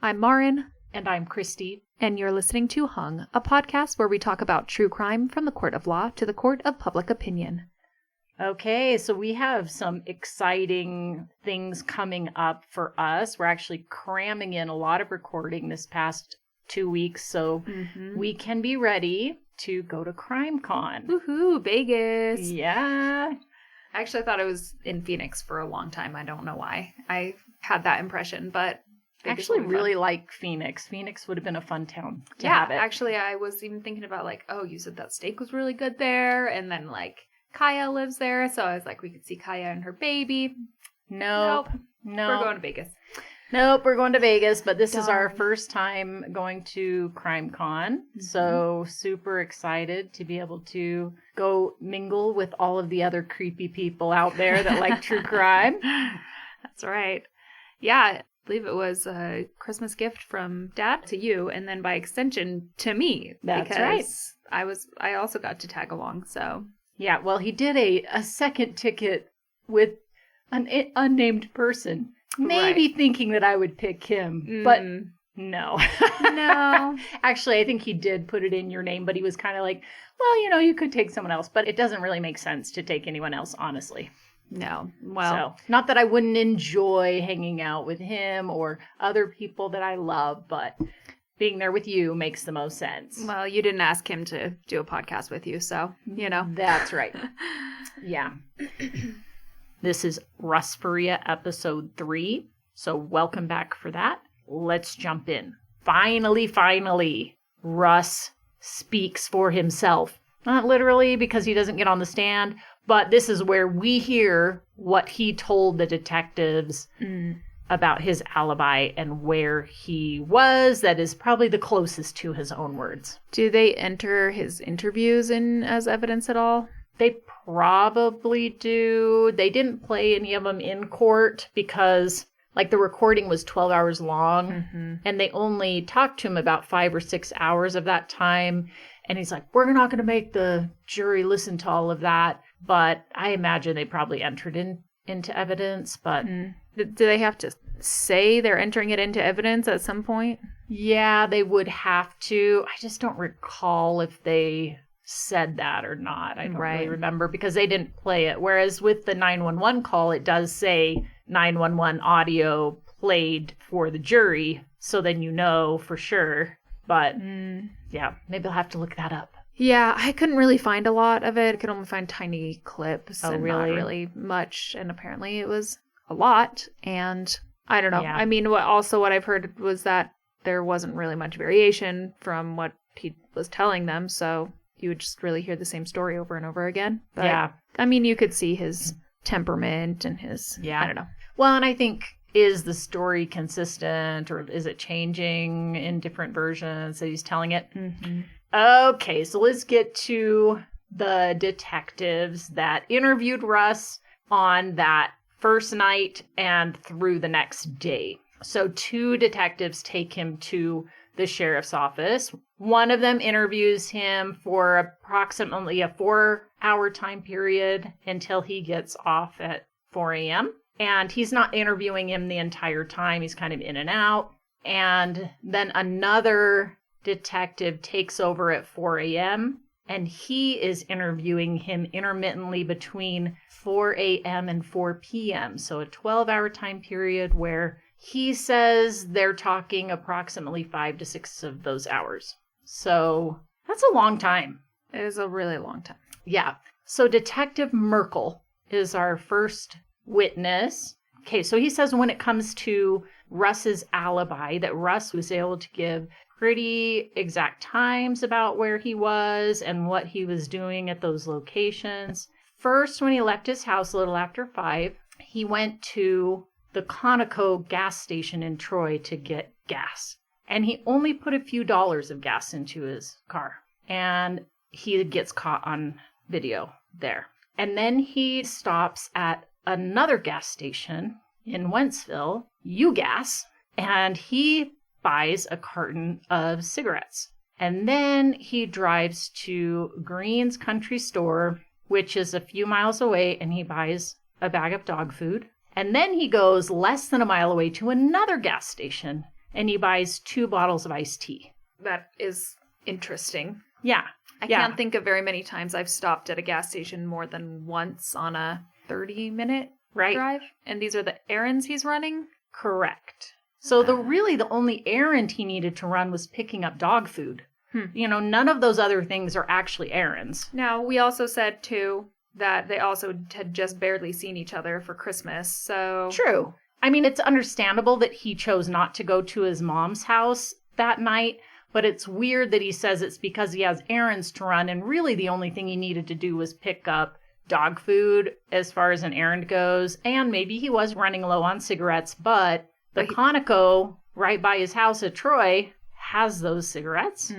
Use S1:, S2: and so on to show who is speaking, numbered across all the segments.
S1: I'm Marin.
S2: And I'm Christie.
S1: And you're listening to Hung, a podcast where we talk about true crime from the court of law to the court of public opinion.
S2: Okay, so we have some exciting things coming up for us. We're actually cramming in a lot of recording this past 2 weeks, so we can be ready to go to CrimeCon.
S1: Woohoo, Vegas.
S2: Yeah.
S1: Actually, I thought it was in Phoenix for a long time. I don't know why. I had that impression, but
S2: I actually really like Phoenix. Phoenix would have been a fun town to have it.
S1: Actually, I was even thinking about you said that steak was really good there, and then Kaya lives there, so I was like, we could see Kaya and her baby.
S2: Nope.
S1: We're going to Vegas.
S2: Nope, we're going to Vegas, but this is our first time going to CrimeCon, so super excited to be able to go mingle with all of the other creepy people out there that like true crime.
S1: That's right. Yeah. I believe it was a Christmas gift from Dad to you, and then by extension to me.
S2: That's
S1: because
S2: right.
S1: I also got to tag along. So
S2: yeah, well, he did a second ticket with an unnamed person, maybe thinking that I would pick him, but no,
S1: no.
S2: Actually, I think he did put it in your name, but he was kind of like, well, you could take someone else, but it doesn't really make sense to take anyone else, honestly.
S1: No. Well,
S2: so, not that I wouldn't enjoy hanging out with him or other people that I love, but being there with you makes the most sense.
S1: Well, you didn't ask him to do a podcast with you, so,
S2: That's right. Yeah. This is Russ Faria, Ep.3. So welcome back for that. Let's jump in. Finally, Russ speaks for himself. Not literally, because he doesn't get on the stand, but this is where we hear what he told the detectives about his alibi and where he was. That is probably the closest to his own words.
S1: Do they enter his interviews in as evidence at all?
S2: They probably do. They didn't play any of them in court because the recording was 12 hours long and they only talked to him about 5 or 6 hours of that time. And he's like, we're not going to make the jury listen to all of that. But I imagine they probably entered into evidence. But
S1: do they have to say they're entering it into evidence at some point?
S2: Yeah, they would have to. I just don't recall if they said that or not. I don't really remember because they didn't play it. Whereas with the 911 call, it does say 911 audio played for the jury. So then you know for sure. But yeah, maybe I'll have to look that up.
S1: Yeah, I couldn't really find a lot of it. I could only find tiny clips
S2: and
S1: not really much. And apparently it was a lot. And I don't know. Yeah. I mean, what I've heard was that there wasn't really much variation from what he was telling them. So you would just really hear the same story over and over again. But,
S2: yeah.
S1: I mean, you could see his temperament and his, I don't know.
S2: Well, and I think, is the story consistent or is it changing in different versions that he's telling it? Okay, so let's get to the detectives that interviewed Russ on that first night and through the next day. So 2 detectives take him to the sheriff's office. One of them interviews him for approximately a 4-hour time period until he gets off at 4 a.m. And he's not interviewing him the entire time. He's kind of in and out. And then another detective takes over at 4 a.m. and he is interviewing him intermittently between 4 a.m. and 4 p.m. So a 12-hour time period where he says they're talking approximately 5 to 6 of those hours. So that's a long time.
S1: It is a really long time.
S2: Yeah. So Detective Merkel is our first witness. Okay, so he says when it comes to Russ's alibi, that Russ was able to give pretty exact times about where he was and what he was doing at those locations. First, when he left his house a little after 5, he went to the Conoco gas station in Troy to get gas. And he only put a few dollars of gas into his car. And he gets caught on video there. And then he stops at another gas station in Wentzville, UGas, and he buys a carton of cigarettes. And then he drives to Green's Country Store, which is a few miles away, and he buys a bag of dog food. And then he goes less than a mile away to another gas station, and he buys 2 bottles of iced tea.
S1: That is interesting.
S2: Yeah.
S1: I can't think of very many times I've stopped at a gas station more than once on a 30-minute drive. And these are the errands he's running?
S2: Correct. So the only errand he needed to run was picking up dog food. You know, none of those other things are actually errands.
S1: Now, we also said, too, that they also had just barely seen each other for Christmas, so...
S2: True. I mean, it's understandable that he chose not to go to his mom's house that night, but it's weird that he says it's because he has errands to run, and really the only thing he needed to do was pick up dog food as far as an errand goes, and maybe he was running low on cigarettes, but the Conoco right by his house at Troy has those cigarettes.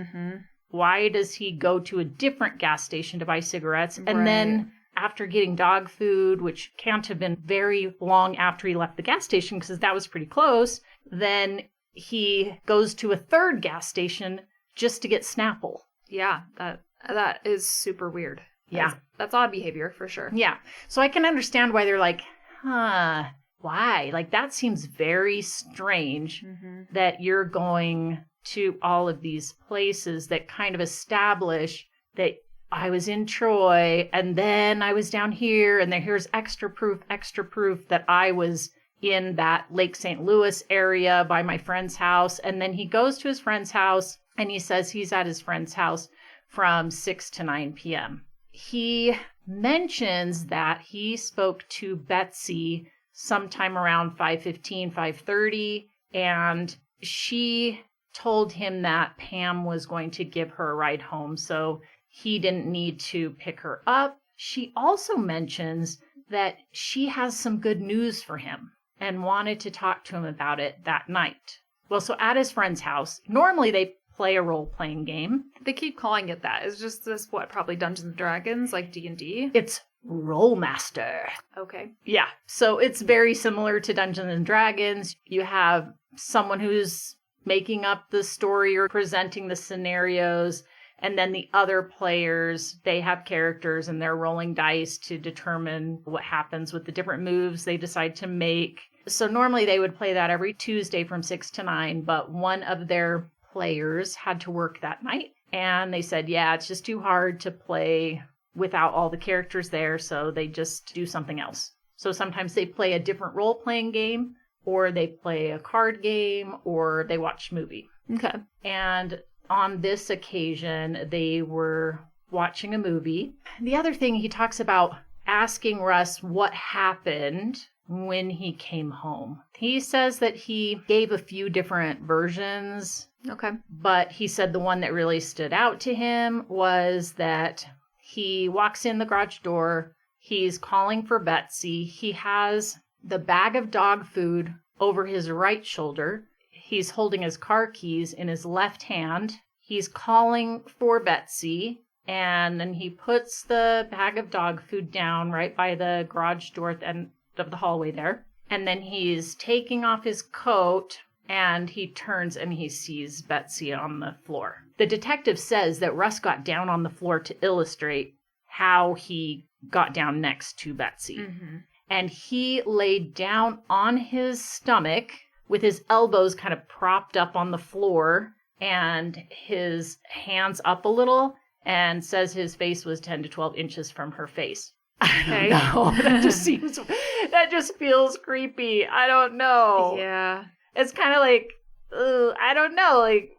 S2: Why does he go to a different gas station to buy cigarettes? And then after getting dog food, which can't have been very long after he left the gas station because that was pretty close, then he goes to a third gas station just to get Snapple.
S1: Yeah, that is super weird. That's odd behavior for sure.
S2: Yeah. So I can understand why they're like, why? Like, that seems very strange that you're going to all of these places that kind of establish that I was in Troy and then I was down here and here's extra proof that I was in that Lake St. Louis area by my friend's house. And then he goes to his friend's house and he says he's at his friend's house from 6 to 9 p.m. He mentions that he spoke to Betsy sometime around 5:15, 5:30, and she told him that Pam was going to give her a ride home, so he didn't need to pick her up. She also mentions that she has some good news for him and wanted to talk to him about it that night. Well, so at his friend's house, normally they play a role-playing game.
S1: They keep calling it that. Is just this, probably Dungeons & Dragons, like D&D?
S2: It's Rollmaster.
S1: Okay.
S2: Yeah, so it's very similar to Dungeons & Dragons. You have someone who's making up the story or presenting the scenarios, and then the other players, they have characters and they're rolling dice to determine what happens with the different moves they decide to make. So normally they would play that every Tuesday from 6 to 9, but one of their players had to work that night, and they said, yeah, it's just too hard to play without all the characters there, so they just do something else. So sometimes they play a different role-playing game, or they play a card game, or they watch a movie.
S1: Okay.
S2: And on this occasion, they were watching a movie. The other thing, he talks about asking Russ what happened when he came home. He says that he gave a few different versions.
S1: Okay.
S2: But he said the one that really stood out to him was that he walks in the garage door. He's calling for Betsy. He has the bag of dog food over his right shoulder. He's holding his car keys in his left hand. He's calling for Betsy. And then he puts the bag of dog food down right by the garage door at the end of the hallway there. And then he's taking off his coat and he turns and he sees Betsy on the floor. The detective says that Russ got down on the floor to illustrate how he got down next to Betsy. Mm-hmm. And he laid down on his stomach with his elbows kind of propped up on the floor and his hands up a little, and says his face was 10 to 12 inches from her face.
S1: Okay.
S2: That just feels creepy. I don't know.
S1: Yeah.
S2: It's kind of like, I don't know. Like,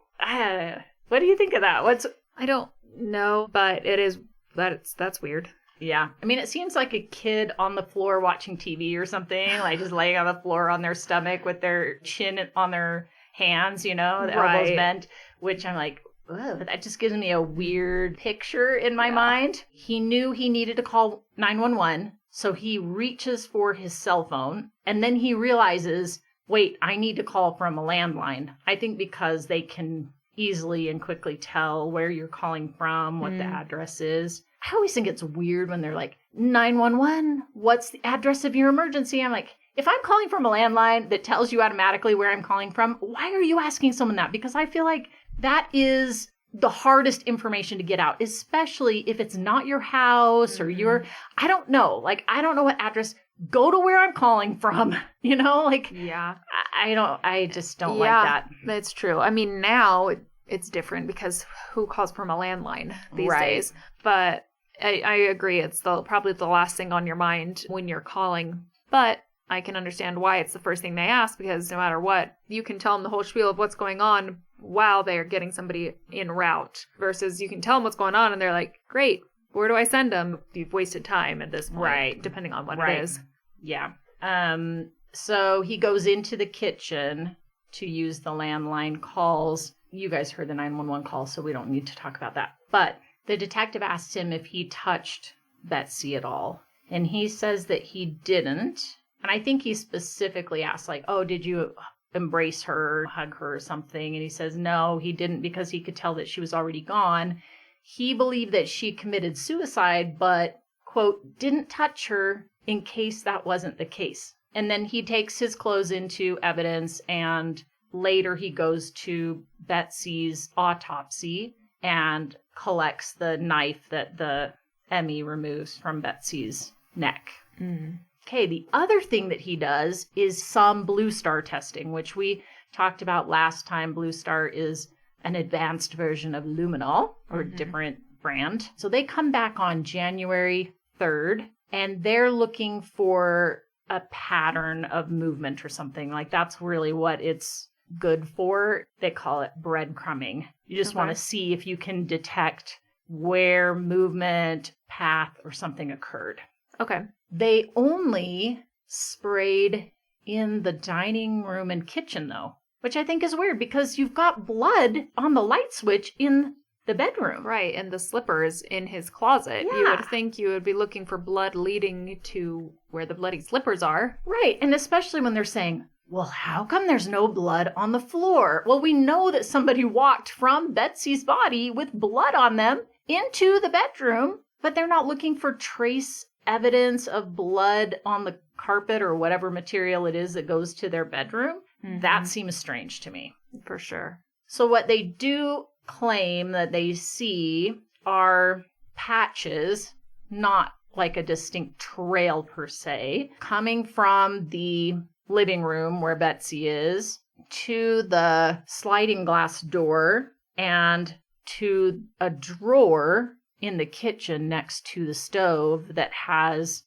S2: what do you think of that?
S1: I don't know, but that's weird.
S2: Yeah. I mean, it seems like a kid on the floor watching TV or something, like just laying on the floor on their stomach with their chin on their hands, the elbows bent, which I'm like, ugh, that just gives me a weird picture in my mind. He knew he needed to call 911, so he reaches for his cell phone, and then he realizes, wait, I need to call from a landline. I think because they can easily and quickly tell where you're calling from, what the address is. I always think it's weird when they're like, 911, what's the address of your emergency? I'm like, if I'm calling from a landline that tells you automatically where I'm calling from, why are you asking someone that? Because I feel like that is the hardest information to get out, especially if it's not your house or I don't know. Like, I don't know what address. go to where I'm calling from, like,
S1: yeah.
S2: I just don't like that.
S1: That's true. I mean, now it's different because who calls from a landline these days? But I agree. It's probably the last thing on your mind when you're calling. But I can understand why it's the first thing they ask, because no matter what, you can tell them the whole spiel of what's going on while they're getting somebody en route, versus you can tell them what's going on and they're like, great, where do I send them? You've wasted time at this point, depending on what it is.
S2: Yeah. So he goes into the kitchen to use the landline calls. You guys heard the 911 call, so we don't need to talk about that. But the detective asked him if he touched Betsy at all. And he says that he didn't. And I think he specifically asked, like, oh, did you embrace her, hug her or something? And he says, no, he didn't, because he could tell that she was already gone. He believed that she committed suicide, but, quote, didn't touch her in case that wasn't the case. And then he takes his clothes into evidence, and later he goes to Betsy's autopsy and collects the knife that the Emmy removes from Betsy's neck.
S1: Mm.
S2: Okay, the other thing that he does is some Blue Star testing, which we talked about last time. Blue Star is an advanced version of luminol, or a different brand. So they come back on January 3rd, and they're looking for a pattern of movement or something. Like, that's really what it's good for. They call it breadcrumbing. You just want to see if you can detect where movement, path, or something occurred.
S1: Okay.
S2: They only sprayed in the dining room and kitchen, though, which I think is weird, because you've got blood on the light switch in the bedroom.
S1: Right, and the slippers in his closet.
S2: Yeah.
S1: You would think you would be looking for blood leading to where the bloody slippers are.
S2: Right, and especially when they're saying, well, how come there's no blood on the floor? Well, we know that somebody walked from Betsy's body with blood on them into the bedroom, but they're not looking for trace evidence of blood on the carpet or whatever material it is that goes to their bedroom. Mm-hmm. That seems strange to me.
S1: For sure.
S2: So what they do claim that they see are patches, not like a distinct trail per se, coming from the living room where Betsy is to the sliding glass door and to a drawer in the kitchen next to the stove that has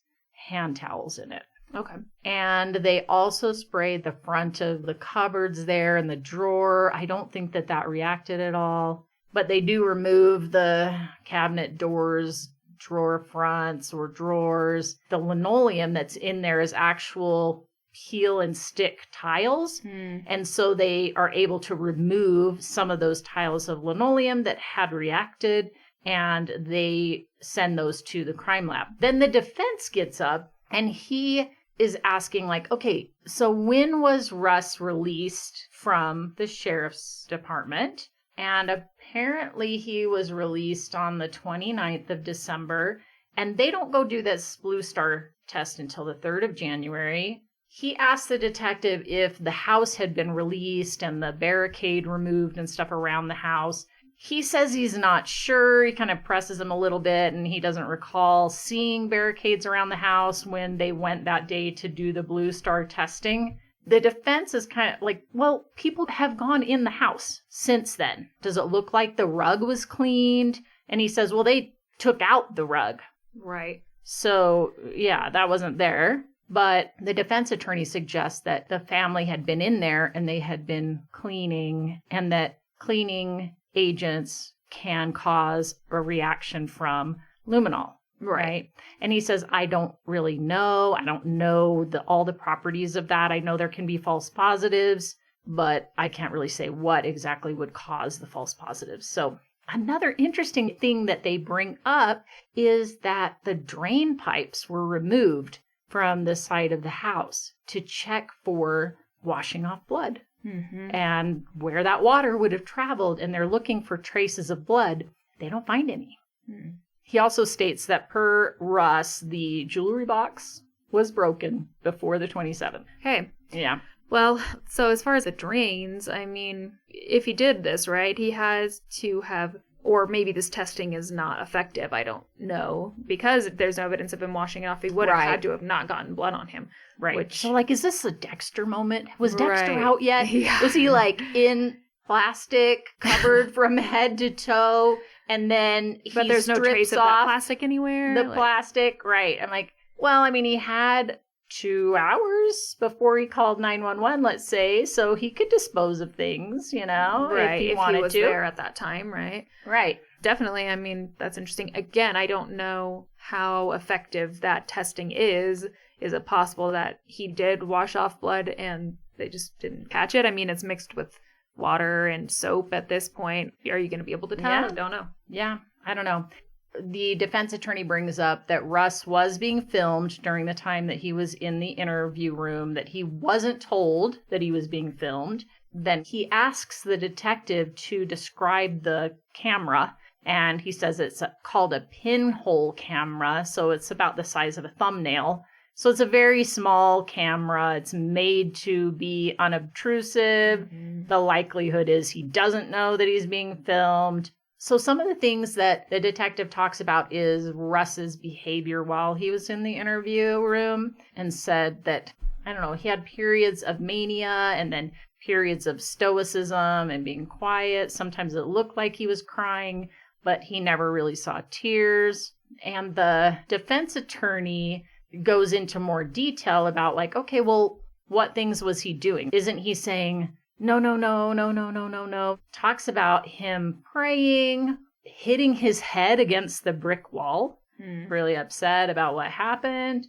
S2: hand towels in it.
S1: Okay.
S2: And they also sprayed the front of the cupboards there and the drawer. I don't think that reacted at all. But they do remove the cabinet doors, drawer fronts or drawers. The linoleum that's in there is actual peel and stick tiles. And so they are able to remove some of those tiles of linoleum that had reacted, and they send those to the crime lab. Then the defense gets up and he is asking, like, okay, so when was Russ released from the sheriff's department? And apparently he was released on the 29th of December, and they don't go do this Blue Star test until the 3rd of January. He asked the detective if the house had been released and the barricade removed and stuff around the house. He says he's not sure. He kind of presses him a little bit, and he doesn't recall seeing barricades around the house when they went that day to do the Blue Star testing. The defense is kind of like, well, people have gone in the house since then. Does it look like the rug was cleaned? And he says, well, they took out the rug.
S1: Right.
S2: So, yeah, that wasn't there. But the defense attorney suggests that the family had been in there and they had been cleaning, and that cleaning agents can cause a reaction from luminol. Right. And he says, I don't really know. I don't know all the properties of that. I know there can be false positives, but I can't really say what exactly would cause the false positives. So another interesting thing that they bring up is that the drain pipes were removed from the side of the house to check for washing off blood and where that water would have traveled. And they're looking for traces of blood. They don't find any. He also states that per Russ, the jewelry box was broken before the 27th.
S1: Hey.
S2: Yeah.
S1: Well, so as far as the drains, I mean, if he did this, right, he has to have or maybe this testing is not effective. I don't know. Because there's no evidence of him washing it off. He would have had to have not gotten blood on him.
S2: Right. So, like, is this a Dexter moment? Was Dexter
S1: Right.
S2: out yet?
S1: Yeah.
S2: Was he, like, in plastic, covered from head to toe, and then he
S1: But there's no trace of that plastic anywhere?
S2: The plastic, right. I'm like, well, I mean, he had 2 hours before he called 911, let's say, so he could dispose of things, you know,
S1: right,
S2: if he wanted
S1: was
S2: to.
S1: There at that time, right?
S2: Right.
S1: Definitely. I mean, that's interesting. Again, I don't know how effective that testing is. Is it possible that he did wash off blood and they just didn't catch it? I mean, it's mixed with water and soap at this point. Are you going to be able to tell?
S2: Yeah.
S1: I don't know.
S2: Yeah, I don't know. The defense attorney brings up that Russ was being filmed during the time that he was in the interview room, that he wasn't told that he was being filmed. Then he asks the detective to describe the camera, and he says it's called a pinhole camera, so it's about the size of a thumbnail. So it's a very small camera. It's made to be unobtrusive. Mm-hmm. The likelihood is he doesn't know that he's being filmed. So some of the things that the detective talks about is Russ's behavior while he was in the interview room, and said that, I don't know, he had periods of mania and then periods of stoicism and being quiet. Sometimes it looked like he was crying, but he never really saw tears. And the defense attorney goes into more detail about, like, okay, well, what things was he doing? Isn't he saying, no. Talks about him praying, hitting his head against the brick wall, really upset about what happened.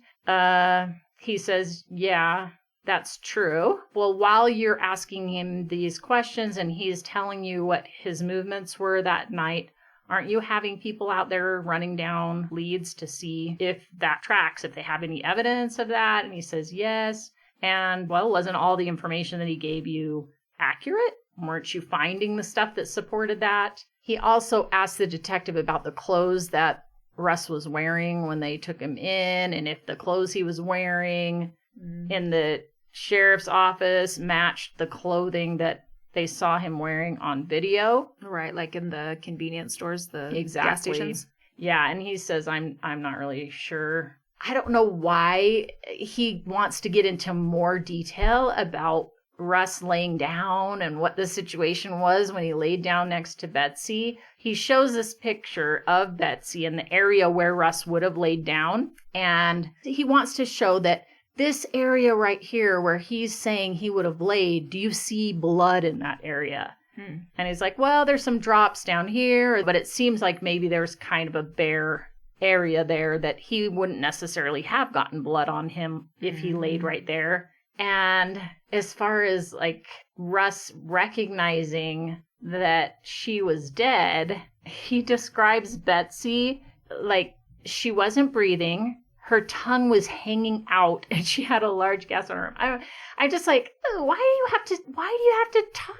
S2: He says, yeah, that's true. Well, while you're asking him these questions and he's telling you what his movements were that night, aren't you having people out there running down leads to see if that tracks, if they have any evidence of that? And he says, yes. And, well, wasn't all the information that he gave you accurate? Weren't you finding the stuff that supported that? He also asked the detective about the clothes that Russ was wearing when they took him in, and if the clothes he was wearing in the sheriff's office matched the clothing that they saw him wearing on video.
S1: Right, like in the convenience stores, the
S2: gas
S1: stations.
S2: Yeah, and he says, I'm not really sure. I don't know why he wants to get into more detail about Russ laying down and what the situation was when he laid down next to Betsy. He shows this picture of Betsy in the area where Russ would have laid down, and he wants to show that this area right here where he's saying he would have laid, do you see blood in that area? And he's like, well, there's some drops down here, but it seems like maybe there's kind of a bare area there that he wouldn't necessarily have gotten blood on him if he laid right there. And as far as, like, Russ recognizing that she was dead, he describes Betsy like she wasn't breathing. Her tongue was hanging out, and she had a large gas on her arm. I'm just like, why do you have to talk?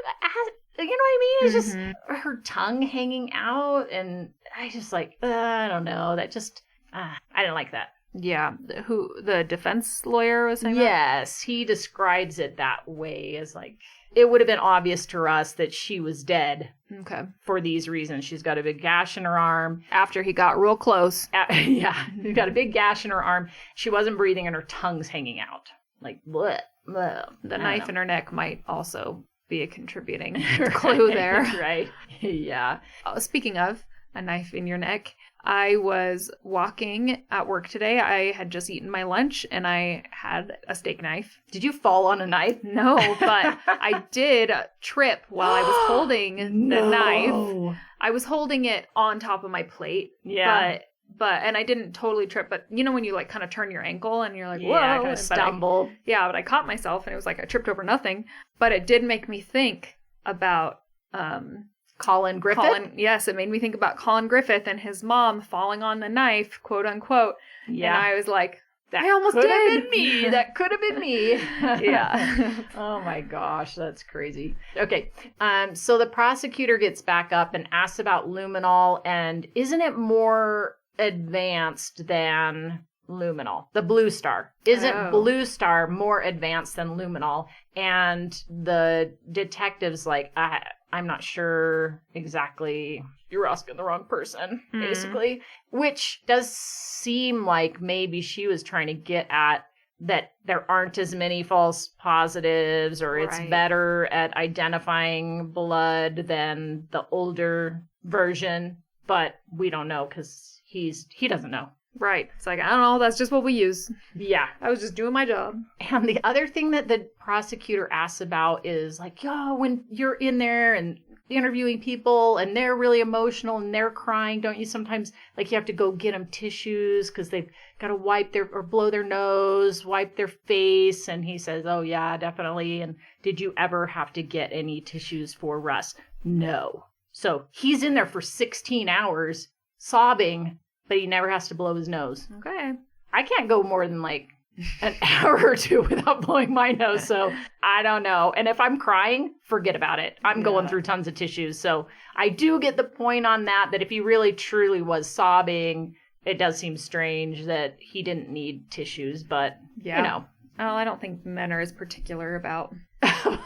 S2: You know what I mean? It's just her tongue hanging out, and I just like, I don't know. That just, I didn't like that.
S1: Yeah, who the defense lawyer was saying?
S2: Yes, he describes it that way, as like, it would have been obvious to us that she was dead.
S1: Okay.
S2: For these reasons. She's got a big gash in her arm.
S1: After he got real close.
S2: Yeah, she's got a big gash in her arm. She wasn't breathing and her tongue's hanging out. Like, bleh, bleh.
S1: The knife in her neck might also be a contributing clue there.
S2: Right. Yeah.
S1: Speaking of a knife in your neck, I was walking at work today. I had just eaten my lunch and I had a steak knife.
S2: Did you fall on a knife?
S1: No, but I did trip while I was holding the knife. I was holding it on top of my plate.
S2: Yeah.
S1: But and I didn't totally trip, but you know when you like kind of turn your ankle and you're like, whoa,
S2: yeah, kind of stumble.
S1: But I caught myself and it was like I tripped over nothing. But it did make me think about
S2: Colin Griffith?
S1: Yes, it made me think about Colin Griffith and his mom falling on the knife, quote unquote. Yeah. And I was like,
S2: that
S1: I almost did.
S2: Could have been me. That could have been me.
S1: Yeah.
S2: Oh my gosh, that's crazy. Okay. So the prosecutor gets back up and asks about luminol, and isn't it more advanced than luminol? The Blue Star. Isn't Blue Star more advanced than luminol? And the detective's like, I'm not sure exactly. You're asking the wrong person, basically. Which does seem like maybe she was trying to get at that there aren't as many false positives, or it's better at identifying blood than the older version. But we don't know because he doesn't know.
S1: Right. It's like, I don't know, that's just what we use.
S2: Yeah.
S1: I was just doing my job.
S2: And the other thing that the prosecutor asks about is like, when you're in there and interviewing people and they're really emotional and they're crying, don't you sometimes, like, you have to go get them tissues because they've got to wipe or blow their nose, wipe their face? And he says, oh, yeah, definitely. And did you ever have to get any tissues for Russ? No. So he's in there for 16 hours sobbing, but he never has to blow his nose.
S1: Okay.
S2: I can't go more than like an hour or two without blowing my nose, so I don't know. And if I'm crying, forget about it. I'm going through tons of tissues. So I do get the point on that if he really truly was sobbing, it does seem strange that he didn't need tissues, but, you know.
S1: Oh, I don't think men are as particular about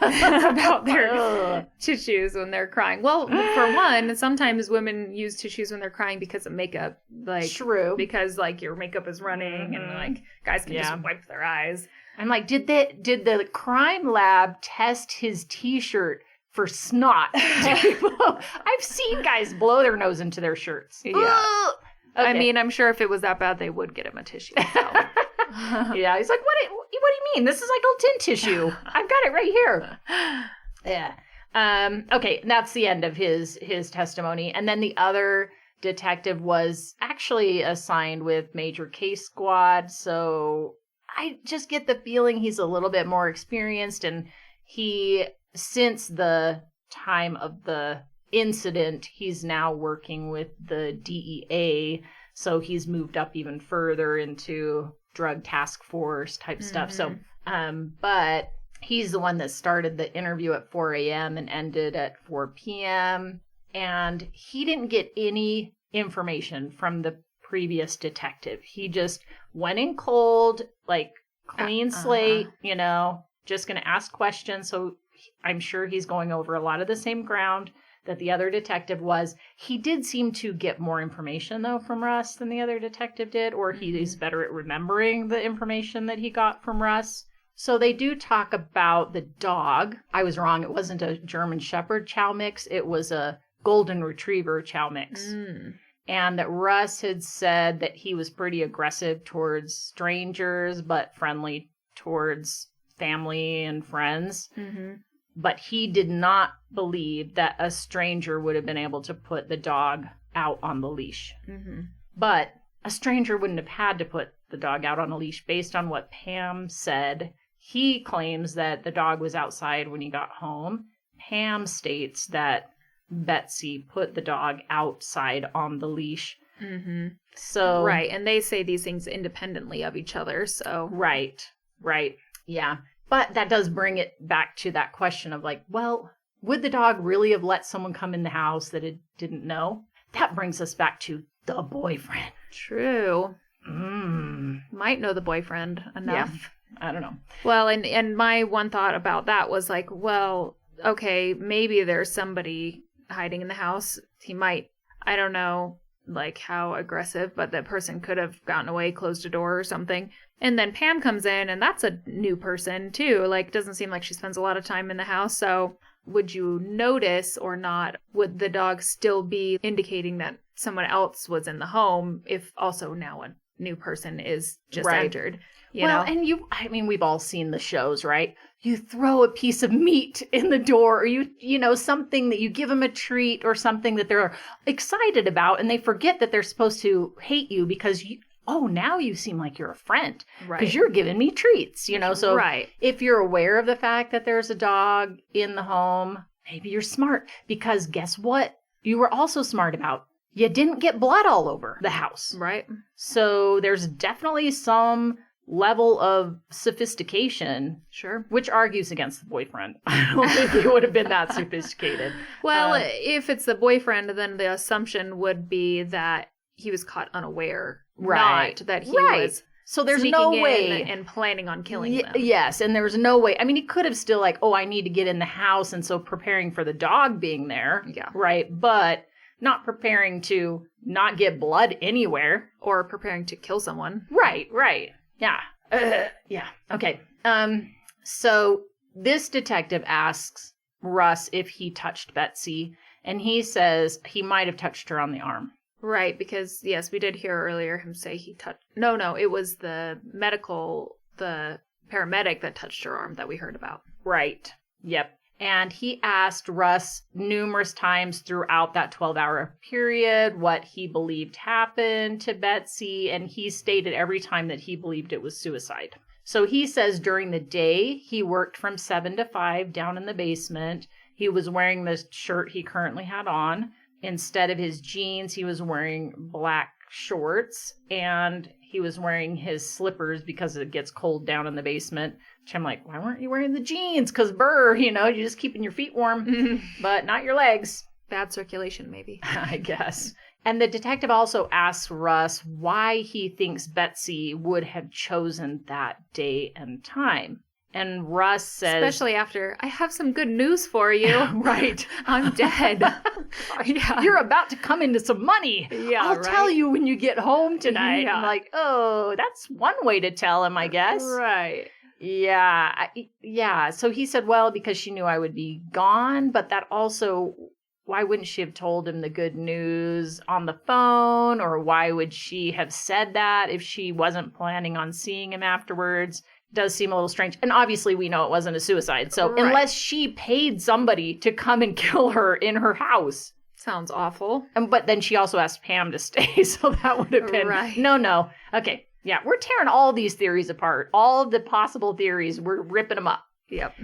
S1: about their tissues when they're crying. Well, for one, sometimes women use tissues when they're crying because of makeup. Like,
S2: true.
S1: Because, like, your makeup is running and, like, guys can just wipe their eyes.
S2: I'm like, did the crime lab test his T-shirt for snot? I've seen guys blow their nose into their shirts.
S1: Yeah. Okay. I mean, I'm sure if it was that bad, they would get him a tissue. So.
S2: Yeah, he's like, what do you mean? This is like a tin tissue. I've got it right here. Yeah. Okay, that's the end of his testimony. And then the other detective was actually assigned with Major Case Squad, so I just get the feeling he's a little bit more experienced, and he, since the time of the incident, he's now working with the DEA, so he's moved up even further into drug task force type stuff. So, but he's the one that started the interview at 4 a.m. and ended at 4 p.m. And he didn't get any information from the previous detective. He just went in cold, like clean slate, just going to ask questions. So I'm sure he's going over a lot of the same ground that the other detective was. He did seem to get more information, though, from Russ than the other detective did, or he's better at remembering the information that he got from Russ. So they do talk about the dog. I was wrong. It wasn't a German Shepherd chow mix. It was a Golden Retriever chow mix. And that Russ had said that he was pretty aggressive towards strangers, but friendly towards family and friends. But he did not believe that a stranger would have been able to put the dog out on the leash. But a stranger wouldn't have had to put the dog out on a leash based on what Pam said. He claims that the dog was outside when he got home. Pam states that Betsy put the dog outside on the leash. So
S1: right, and they say these things independently of each other. So
S2: right, yeah. But that does bring it back to that question of like, well, would the dog really have let someone come in the house that it didn't know? That brings us back to the boyfriend.
S1: True. Might know the boyfriend enough.
S2: Yeah. I don't know.
S1: Well, and my one thought about that was like, well, okay, maybe there's somebody hiding in the house. He might, I don't know, like how aggressive, but that person could have gotten away, closed a door or something. And then Pam comes in, and that's a new person too. Like, doesn't seem like she spends a lot of time in the house. So would you notice or not? Would the dog still be indicating that someone else was in the home if also now a new person is just entered? You know?
S2: And we've all seen the shows, right? You throw a piece of meat in the door, or you know, something that you give them a treat or something that they're excited about, and they forget that they're supposed to hate you because now you seem like you're a friend because you're giving me treats, you know? So if you're aware of the fact that there's a dog in the home, maybe you're smart, because guess what? You were also smart about. You didn't get blood all over the house.
S1: Right.
S2: So there's definitely some level of sophistication, which argues against the boyfriend. I don't think he would have been that sophisticated.
S1: Well, if it's the boyfriend, then the assumption would be that he was caught unaware, not that he was
S2: So there's no way.
S1: And planning on killing them.
S2: Yes, and there's no way. I mean, he could have still like, I need to get in the house, and so preparing for the dog being there.
S1: Yeah.
S2: Right, but not preparing to not get blood anywhere.
S1: Or preparing to kill someone.
S2: Right. Yeah. Yeah. Okay. So this detective asks Russ if he touched Betsy, and he says he might have touched her on the arm.
S1: Right, because, yes, we did hear earlier him say he touched... No, it was the paramedic that touched her arm that we heard about.
S2: Right. Yep. And he asked Russ numerous times throughout that 12-hour period what he believed happened to Betsy, and he stated every time that he believed it was suicide. So he says during the day, he worked from 7 to 5 down in the basement. He was wearing the shirt he currently had on. Instead of his jeans, he was wearing black shorts, and he was wearing his slippers because it gets cold down in the basement. Which I'm like, why weren't you wearing the jeans? Because you're just keeping your feet warm, but not your legs.
S1: Bad circulation, maybe.
S2: I guess. And the detective also asks Russ why he thinks Betsy would have chosen that day and time. And Russ says...
S1: Especially after, I have some good news for you.
S2: Right.
S1: I'm dead.
S2: Yeah. You're about to come into some money.
S1: Yeah,
S2: I'll tell you when you get home tonight.
S1: Yeah.
S2: I'm like, that's one way to tell him, I guess.
S1: Right.
S2: Yeah. Yeah. So he said, well, because she knew I would be gone, but that also... Why wouldn't she have told him the good news on the phone? Or why would she have said that if she wasn't planning on seeing him afterwards? Does seem a little strange. And obviously we know it wasn't a suicide. So
S1: right.
S2: Unless she paid somebody to come and kill her in her house.
S1: Sounds awful.
S2: But then she also asked Pam to stay. So that would have been...
S1: Right.
S2: No. Okay. Yeah, we're tearing all these theories apart. All of the possible theories, we're ripping them up.
S1: Yep.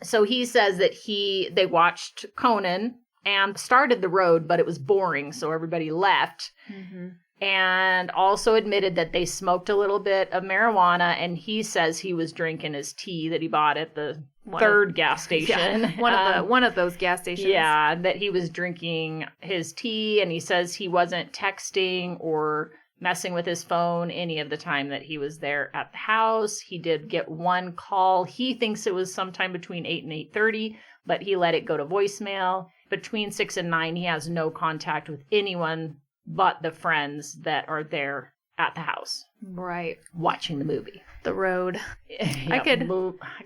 S2: So he says that they watched Conan and started the road, but it was boring, so everybody left. Mm-hmm. And also admitted that they smoked a little bit of marijuana, and he says he was drinking his tea that he bought at the third gas station.
S1: Yeah, one of those gas stations.
S2: Yeah, that he was drinking his tea, and he says he wasn't texting or messing with his phone any of the time that he was there at the house. He did get one call. He thinks it was sometime between 8 and 8:30, but he let it go to voicemail. Between 6 and 9, he has no contact with anyone but the friends that are there at the house.
S1: Right.
S2: Watching the movie.
S1: The road.
S2: I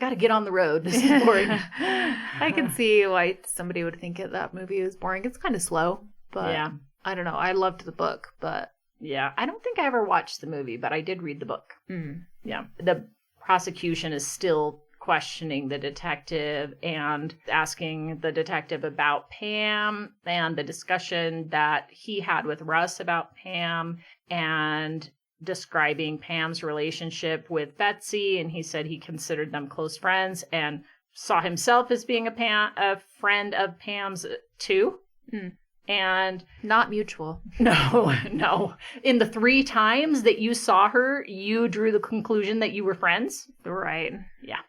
S2: got to get on the road. This is boring.
S1: I can see why somebody would think that movie was boring. It's kind of slow, but yeah. I don't know. I loved the book, but...
S2: Yeah, I don't think I ever watched the movie, but I did read the book.
S1: Mm.
S2: Yeah. The prosecution is still questioning the detective and asking the detective about Pam and the discussion that he had with Russ about Pam and describing Pam's relationship with Betsy. And he said he considered them close friends and saw himself as being a friend of Pam's too.
S1: Mm.
S2: And
S1: not mutual.
S2: No. In the 3 times that you saw her, you drew the conclusion that you were friends.
S1: Right.
S2: Yeah.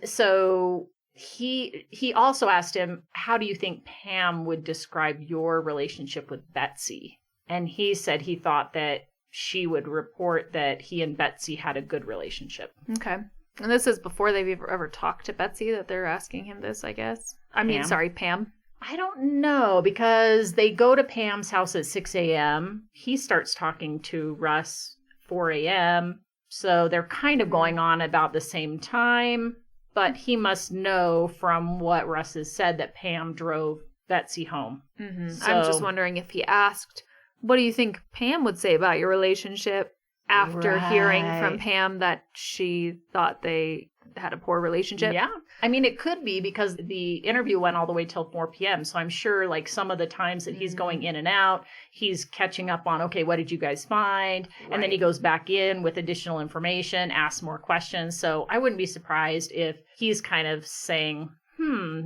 S2: So he also asked him, how do you think Pam would describe your relationship with Betsy? And he said he thought that she would report that he and Betsy had a good relationship.
S1: Okay. And this is before they've ever talked to Betsy that they're asking him this, I guess. Pam.
S2: I don't know, because they go to Pam's house at 6 a.m. He starts talking to Russ 4 a.m. So they're kind of going on about the same time. But he must know from what Russ has said that Pam drove Betsy home.
S1: Mm-hmm. So, I'm just wondering if he asked, what do you think Pam would say about your relationship after hearing from Pam that she thought they had a poor relationship?
S2: Yeah. I mean, it could be because the interview went all the way till 4 p.m. So I'm sure like some of the times that he's going in and out, he's catching up on, okay, what did you guys find? Right. And then he goes back in with additional information, asks more questions. So I wouldn't be surprised if he's kind of saying,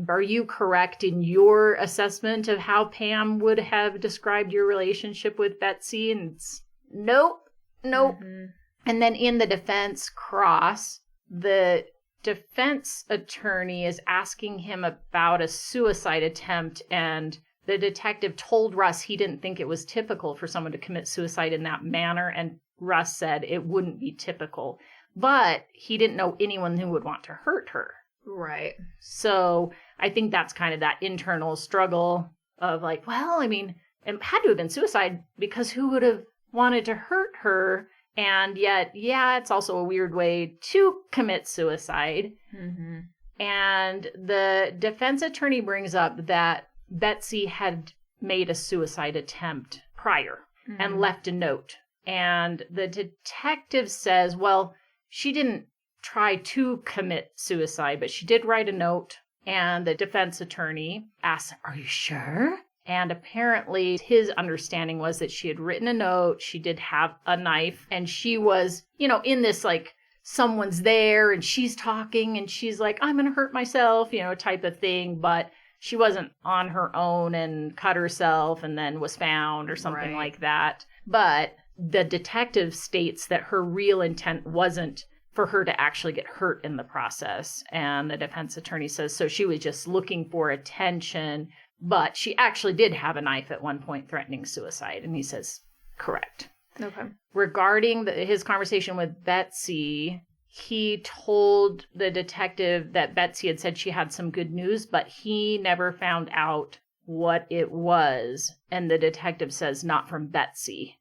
S2: are you correct in your assessment of how Pam would have described your relationship with Betsy? And it's nope. Mm-hmm. And then in the defense cross, the defense attorney is asking him about a suicide attempt, and the detective told Russ he didn't think it was typical for someone to commit suicide in that manner. And Russ said it wouldn't be typical. But he didn't know anyone who would want to hurt her.
S1: Right.
S2: So I think that's kind of that internal struggle of like, well, I mean, it had to have been suicide because who would have wanted to hurt her? And yet, yeah, it's also a weird way to commit suicide. Mm-hmm. And the defense attorney brings up that Betsy had made a suicide attempt prior and left a note. And the detective says, well, she didn't try to commit suicide, but she did write a note. And the defense attorney asks, are you sure? And apparently his understanding was that she had written a note. She did have a knife, and she was, in this like, someone's there and she's talking and she's like, I'm going to hurt myself, type of thing. But she wasn't on her own and cut herself and then was found or something like that. But the detective states that her real intent wasn't for her to actually get hurt in the process. And the defense attorney says, so she was just looking for attention, but she actually did have a knife at one point threatening suicide. And he says, correct.
S1: Okay.
S2: Regarding his conversation with Betsy, he told the detective that Betsy had said she had some good news, but he never found out what it was. And the detective says, not from Betsy.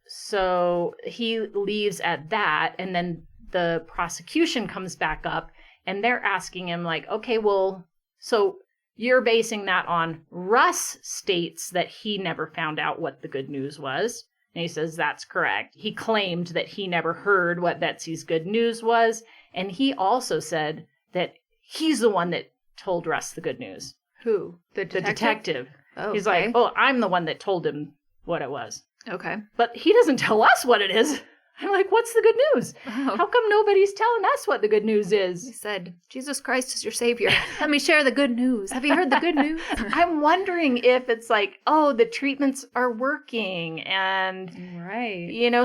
S2: So he leaves at that, and then the prosecution comes back up, and they're asking him like, okay, well, so you're basing that on Russ states that he never found out what the good news was. And he says, that's correct. He claimed that he never heard what Betsy's good news was. And he also said that he's the one that told Russ the good news.
S1: Who? The detective?
S2: Oh, he's like, oh, I'm the one that told him what it was.
S1: Okay.
S2: But he doesn't tell us what it is. I'm like, what's the good news? Oh. How come nobody's telling us what the good news is?
S1: He said, Jesus Christ is your savior. Let me share the good news. Have you heard the good news?
S2: I'm wondering if it's like, oh, the treatments are working and,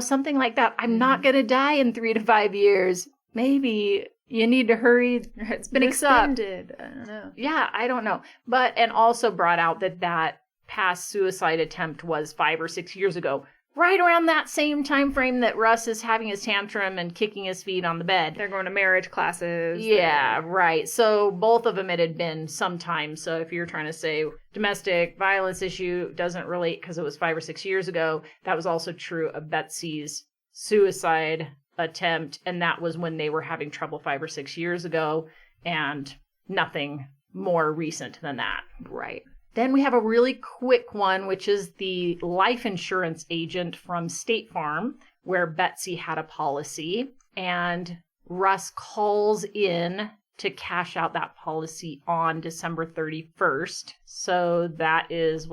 S2: something like that. I'm not going to die in 3 to 5 years. Maybe you need to hurry.
S1: It's been extended. I don't know.
S2: Yeah, I don't know. And also brought out that past suicide attempt was 5 or 6 years ago. Right around that same time frame that Russ is having his tantrum and kicking his feet on the bed.
S1: They're going to marriage classes.
S2: Yeah, right. So both of them it had been sometime. So if you're trying to say domestic violence issue doesn't relate because it was 5 or 6 years ago, that was also true of Betsy's suicide attempt. And that was when they were having trouble 5 or 6 years ago, and nothing more recent than that.
S1: Right.
S2: Then we have a really quick one, which is the life insurance agent from State Farm, where Betsy had a policy, and Russ calls in to cash out that policy on December 31st. So that is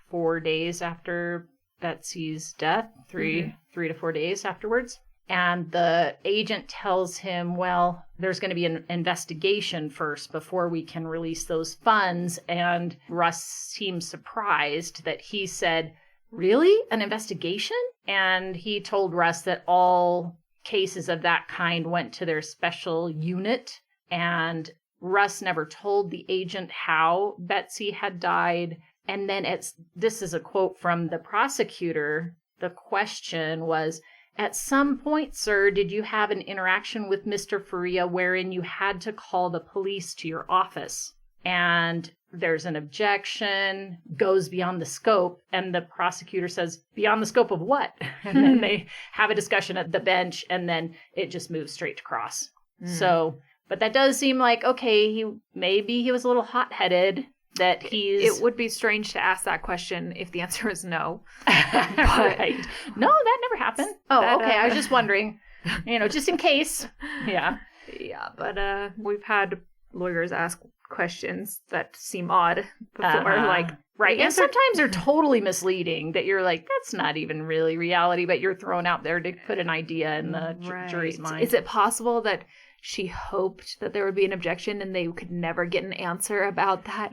S2: 4 days after Betsy's death, 3 to 4 days afterwards. And the agent tells him, well, there's going to be an investigation first before we can release those funds. And Russ seems surprised that he said, really? An investigation? And he told Russ that all cases of that kind went to their special unit. And Russ never told the agent how Betsy had died. And then this is a quote from the prosecutor. The question was, at some point, sir, did you have an interaction with Mr. Faria wherein you had to call the police to your office? And there's an objection, goes beyond the scope, and the prosecutor says, beyond the scope of what? And then they have a discussion at the bench, and then it just moves straight to cross. So, but that does seem like, okay, maybe he was a little hot-headed. It
S1: would be strange to ask that question if the answer is no.
S2: Right. No, that never happened. Oh, okay. I was just wondering, just in case. Yeah.
S1: Yeah, but we've had lawyers ask questions that seem odd before,
S2: right. And sometimes they're totally misleading that you're like, that's not even really reality, but you're thrown out there to put an idea in the jury's mind.
S1: Is it possible that she hoped that there would be an objection and they could never get an answer about that?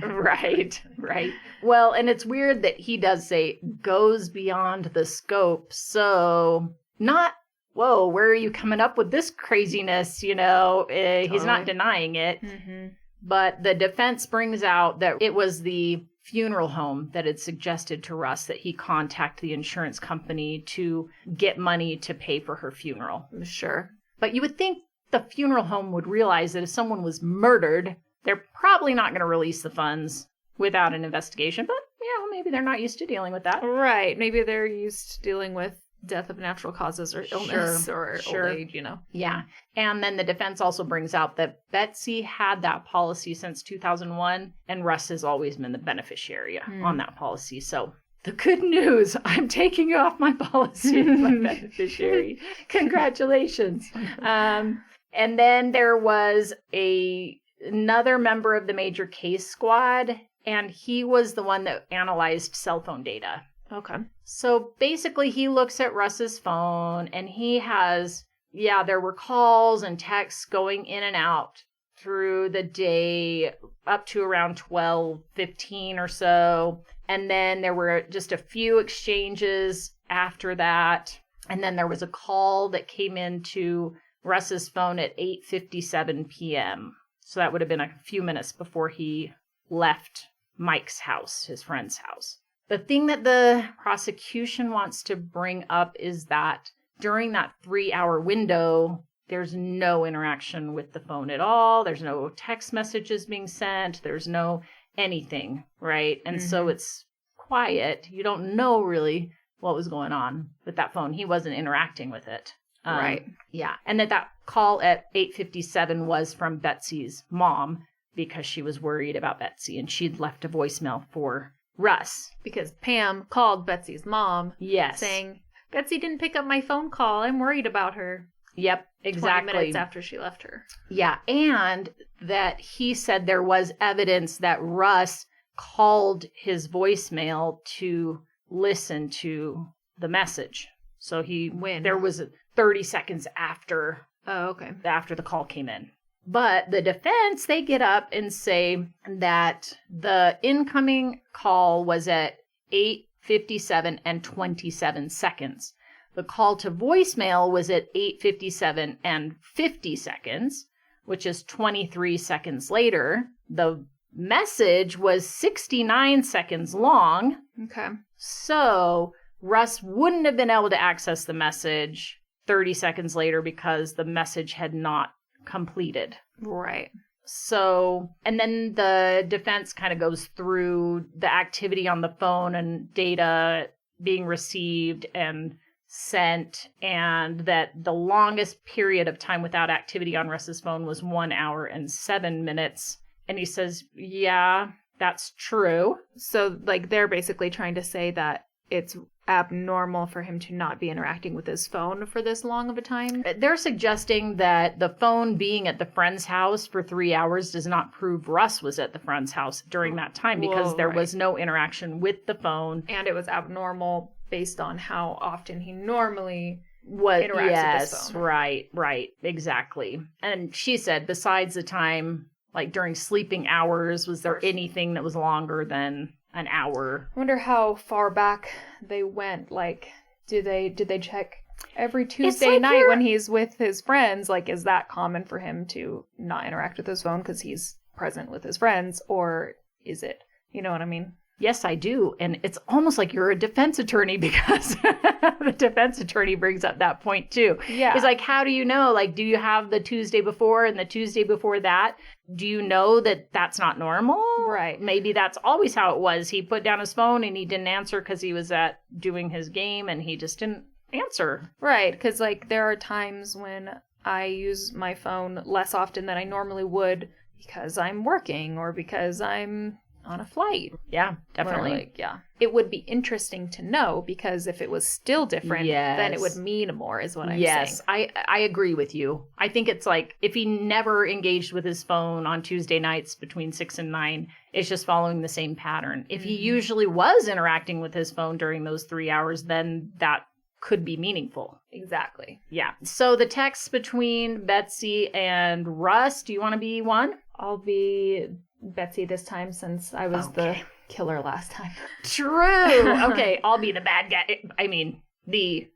S2: Right. Well, and it's weird that he does say goes beyond the scope. So not, whoa, where are you coming up with this craziness? He's not denying it. Mm-hmm. But the defense brings out that it was the funeral home that had suggested to Russ that he contact the insurance company to get money to pay for her funeral.
S1: Sure.
S2: But you would think the funeral home would realize that if someone was murdered, they're probably not going to release the funds without an investigation. But yeah, well, maybe they're not used to dealing with that.
S1: Right. Maybe they're used to dealing with death of natural causes or illness or old age, you know.
S2: Yeah. And then the defense also brings out that Betsy had that policy since 2001, and Russ has always been the beneficiary on that policy. So the good news, I'm taking you off my policy as my beneficiary. Congratulations. And then there was another member of the major case squad, and he was the one that analyzed cell phone data.
S1: Okay.
S2: So basically, he looks at Russ's phone, and he has, there were calls and texts going in and out through the day up to around 12:15 or so. And then there were just a few exchanges after that. And then there was a call that came into Russ's phone at 8:57 p.m. So that would have been a few minutes before he left Mike's house, his friend's house. The thing that the prosecution wants to bring up is that during that 3-hour window, there's no interaction with the phone at all. There's no text messages being sent. There's no anything, right? And so it's quiet. You don't know really what was going on with that phone. He wasn't interacting with it.
S1: Right.
S2: Yeah. And that call at 8:57 was from Betsy's mom because she was worried about Betsy, and she'd left a voicemail for Russ.
S1: Because Pam called Betsy's mom.
S2: Yes.
S1: Saying, Betsy didn't pick up my phone call. I'm worried about her.
S2: Yep, exactly.
S1: 20 minutes after she left her.
S2: Yeah, and that he said there was evidence that Russ called his voicemail to listen to the message. So there was 30 seconds after the call came in. But the defense, they get up and say that the incoming call was at 8:57 and 27 seconds. The call to voicemail was at 8:57 and 50 seconds, which is 23 seconds later. The message was 69 seconds long.
S1: Okay.
S2: So Russ wouldn't have been able to access the message 30 seconds later because the message had not completed.
S1: Right.
S2: So, and then the defense kind of goes through the activity on the phone and data being received and sent, and that the longest period of time without activity on Russ's phone was 1 hour and 7 minutes. And he says, yeah, that's true.
S1: So, like, they're basically trying to say that it's abnormal for him to not be interacting with his phone for this long of a time.
S2: They're suggesting that the phone being at the friend's house for 3 hours does not prove Russ was at the friend's house during that time, because there was no interaction with the phone.
S1: And it was abnormal based on how often he normally interacts with his phone.
S2: Right, exactly. And she said besides the time, like during sleeping hours, was there anything that was longer than an hour?
S1: I wonder how far back they went. Like, did they check every Tuesday night when he's with his friends? Like, is that common for him to not interact with his phone because he's present with his friends? Or is it, you know what I mean?
S2: Yes, I do. And it's almost like you're a defense attorney, because the defense attorney brings up that point too.
S1: Yeah.
S2: It's like, how do you know? Like, do you have the Tuesday before and the Tuesday before that? Do you know that that's not normal?
S1: Right.
S2: Maybe that's always how it was. He put down his phone and he didn't answer because he was doing his game, and he just didn't answer.
S1: Right. Because, like, there are times when I use my phone less often than I normally would because I'm working or because I'm on a flight.
S2: Yeah, definitely.
S1: It would be interesting to know, because if it was still different, then it would mean more, is what I'm saying.
S2: Yes, I agree with you. I think it's like, if he never engaged with his phone on Tuesday nights between 6 and 9, it's just following the same pattern. If he usually was interacting with his phone during those 3 hours, then that could be meaningful.
S1: Exactly.
S2: Yeah. So the texts between Betsy and Russ, do you want to be one?
S1: I'll be Betsy this time, since I was the killer last time.
S2: True. Okay, I'll be the bad guy. I mean, the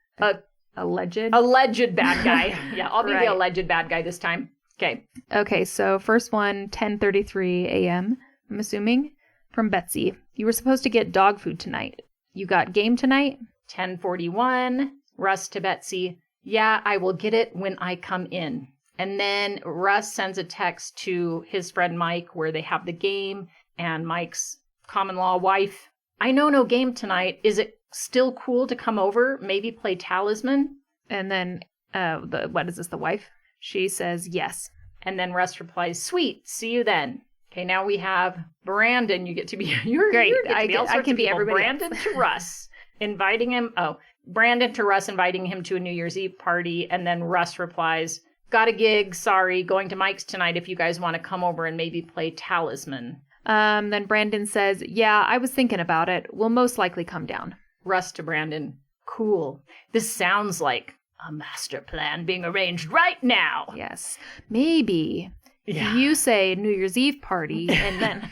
S1: alleged
S2: bad guy. Yeah, I'll be the alleged bad guy this time.
S1: Okay, so first one, 10:33 a.m., I'm assuming, from Betsy. You were supposed to get dog food tonight. You got game tonight?
S2: 10:41, Russ to Betsy. Yeah, I will get it when I come in. And then Russ sends a text to his friend Mike where they have the game, and Mike's common-law wife. I know no game tonight. Is it still cool to come over? Maybe play Talisman?
S1: And then, what is this, the wife? She says yes.
S2: And then Russ replies, sweet, see you then. Okay, now we have Brandon. You get to be,
S1: great.
S2: I can be everybody. Brandon
S1: else.
S2: To Russ, inviting him. Brandon to Russ, inviting him to a New Year's Eve party. And then Russ replies, got a gig, sorry, going to Mike's tonight if you guys want to come over and maybe play Talisman.
S1: Then Brandon says, yeah, I was thinking about it. We'll most likely come down.
S2: Russ to Brandon, cool. This sounds like a master plan being arranged right now.
S1: Yes, maybe. Yeah. You say New Year's Eve party, and then...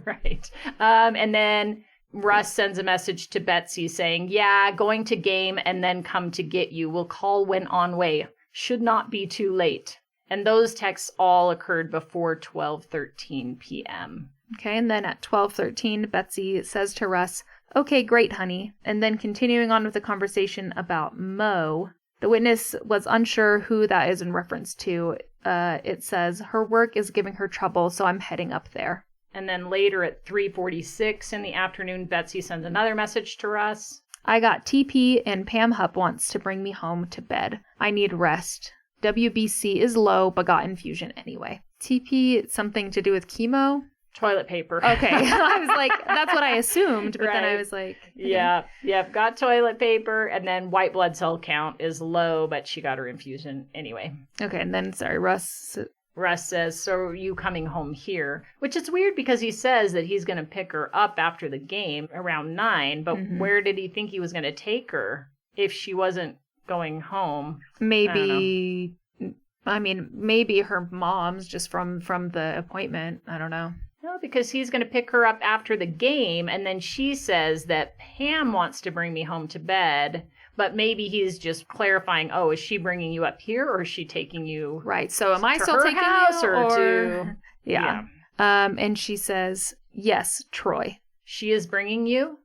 S2: Right. And then Russ sends a message to Betsy saying, yeah, going to game and then come to get you. We'll call when on way. Should not be too late. And those texts all occurred before 12:13 p.m.
S1: Okay, and then at 12:13, Betsy says to Russ, okay, great, honey. And then continuing on with the conversation about Mo, the witness was unsure who that is in reference to. It says, her work is giving her trouble, so I'm heading up there.
S2: And then later at 3:46 in the afternoon, Betsy sends another message to Russ.
S1: I got TP and Pam Hupp wants to bring me home to bed. I need rest. WBC is low, but got infusion anyway. TP, something to do with chemo?
S2: Toilet paper.
S1: Okay. I was like, that's what I assumed, but then I was like... Okay.
S2: Yeah, got toilet paper, and then white blood cell count is low, but she got her infusion anyway.
S1: Okay, and then, sorry, Russ
S2: says, so are you coming home here? Which is weird because he says that he's going to pick her up after the game around 9, but where did he think he was going to take her if she wasn't going home?
S1: Maybe... I mean, maybe her mom's just from the appointment. I don't know.
S2: No, because he's going to pick her up after the game, and then she says that Pam wants to bring me home to bed, but maybe he's just clarifying, is she bringing you up here, or is she taking you
S1: right? So am I
S2: to
S1: still
S2: her
S1: taking
S2: house
S1: you,
S2: or to...
S1: Yeah. And she says, yes, Troy.
S2: She is bringing you?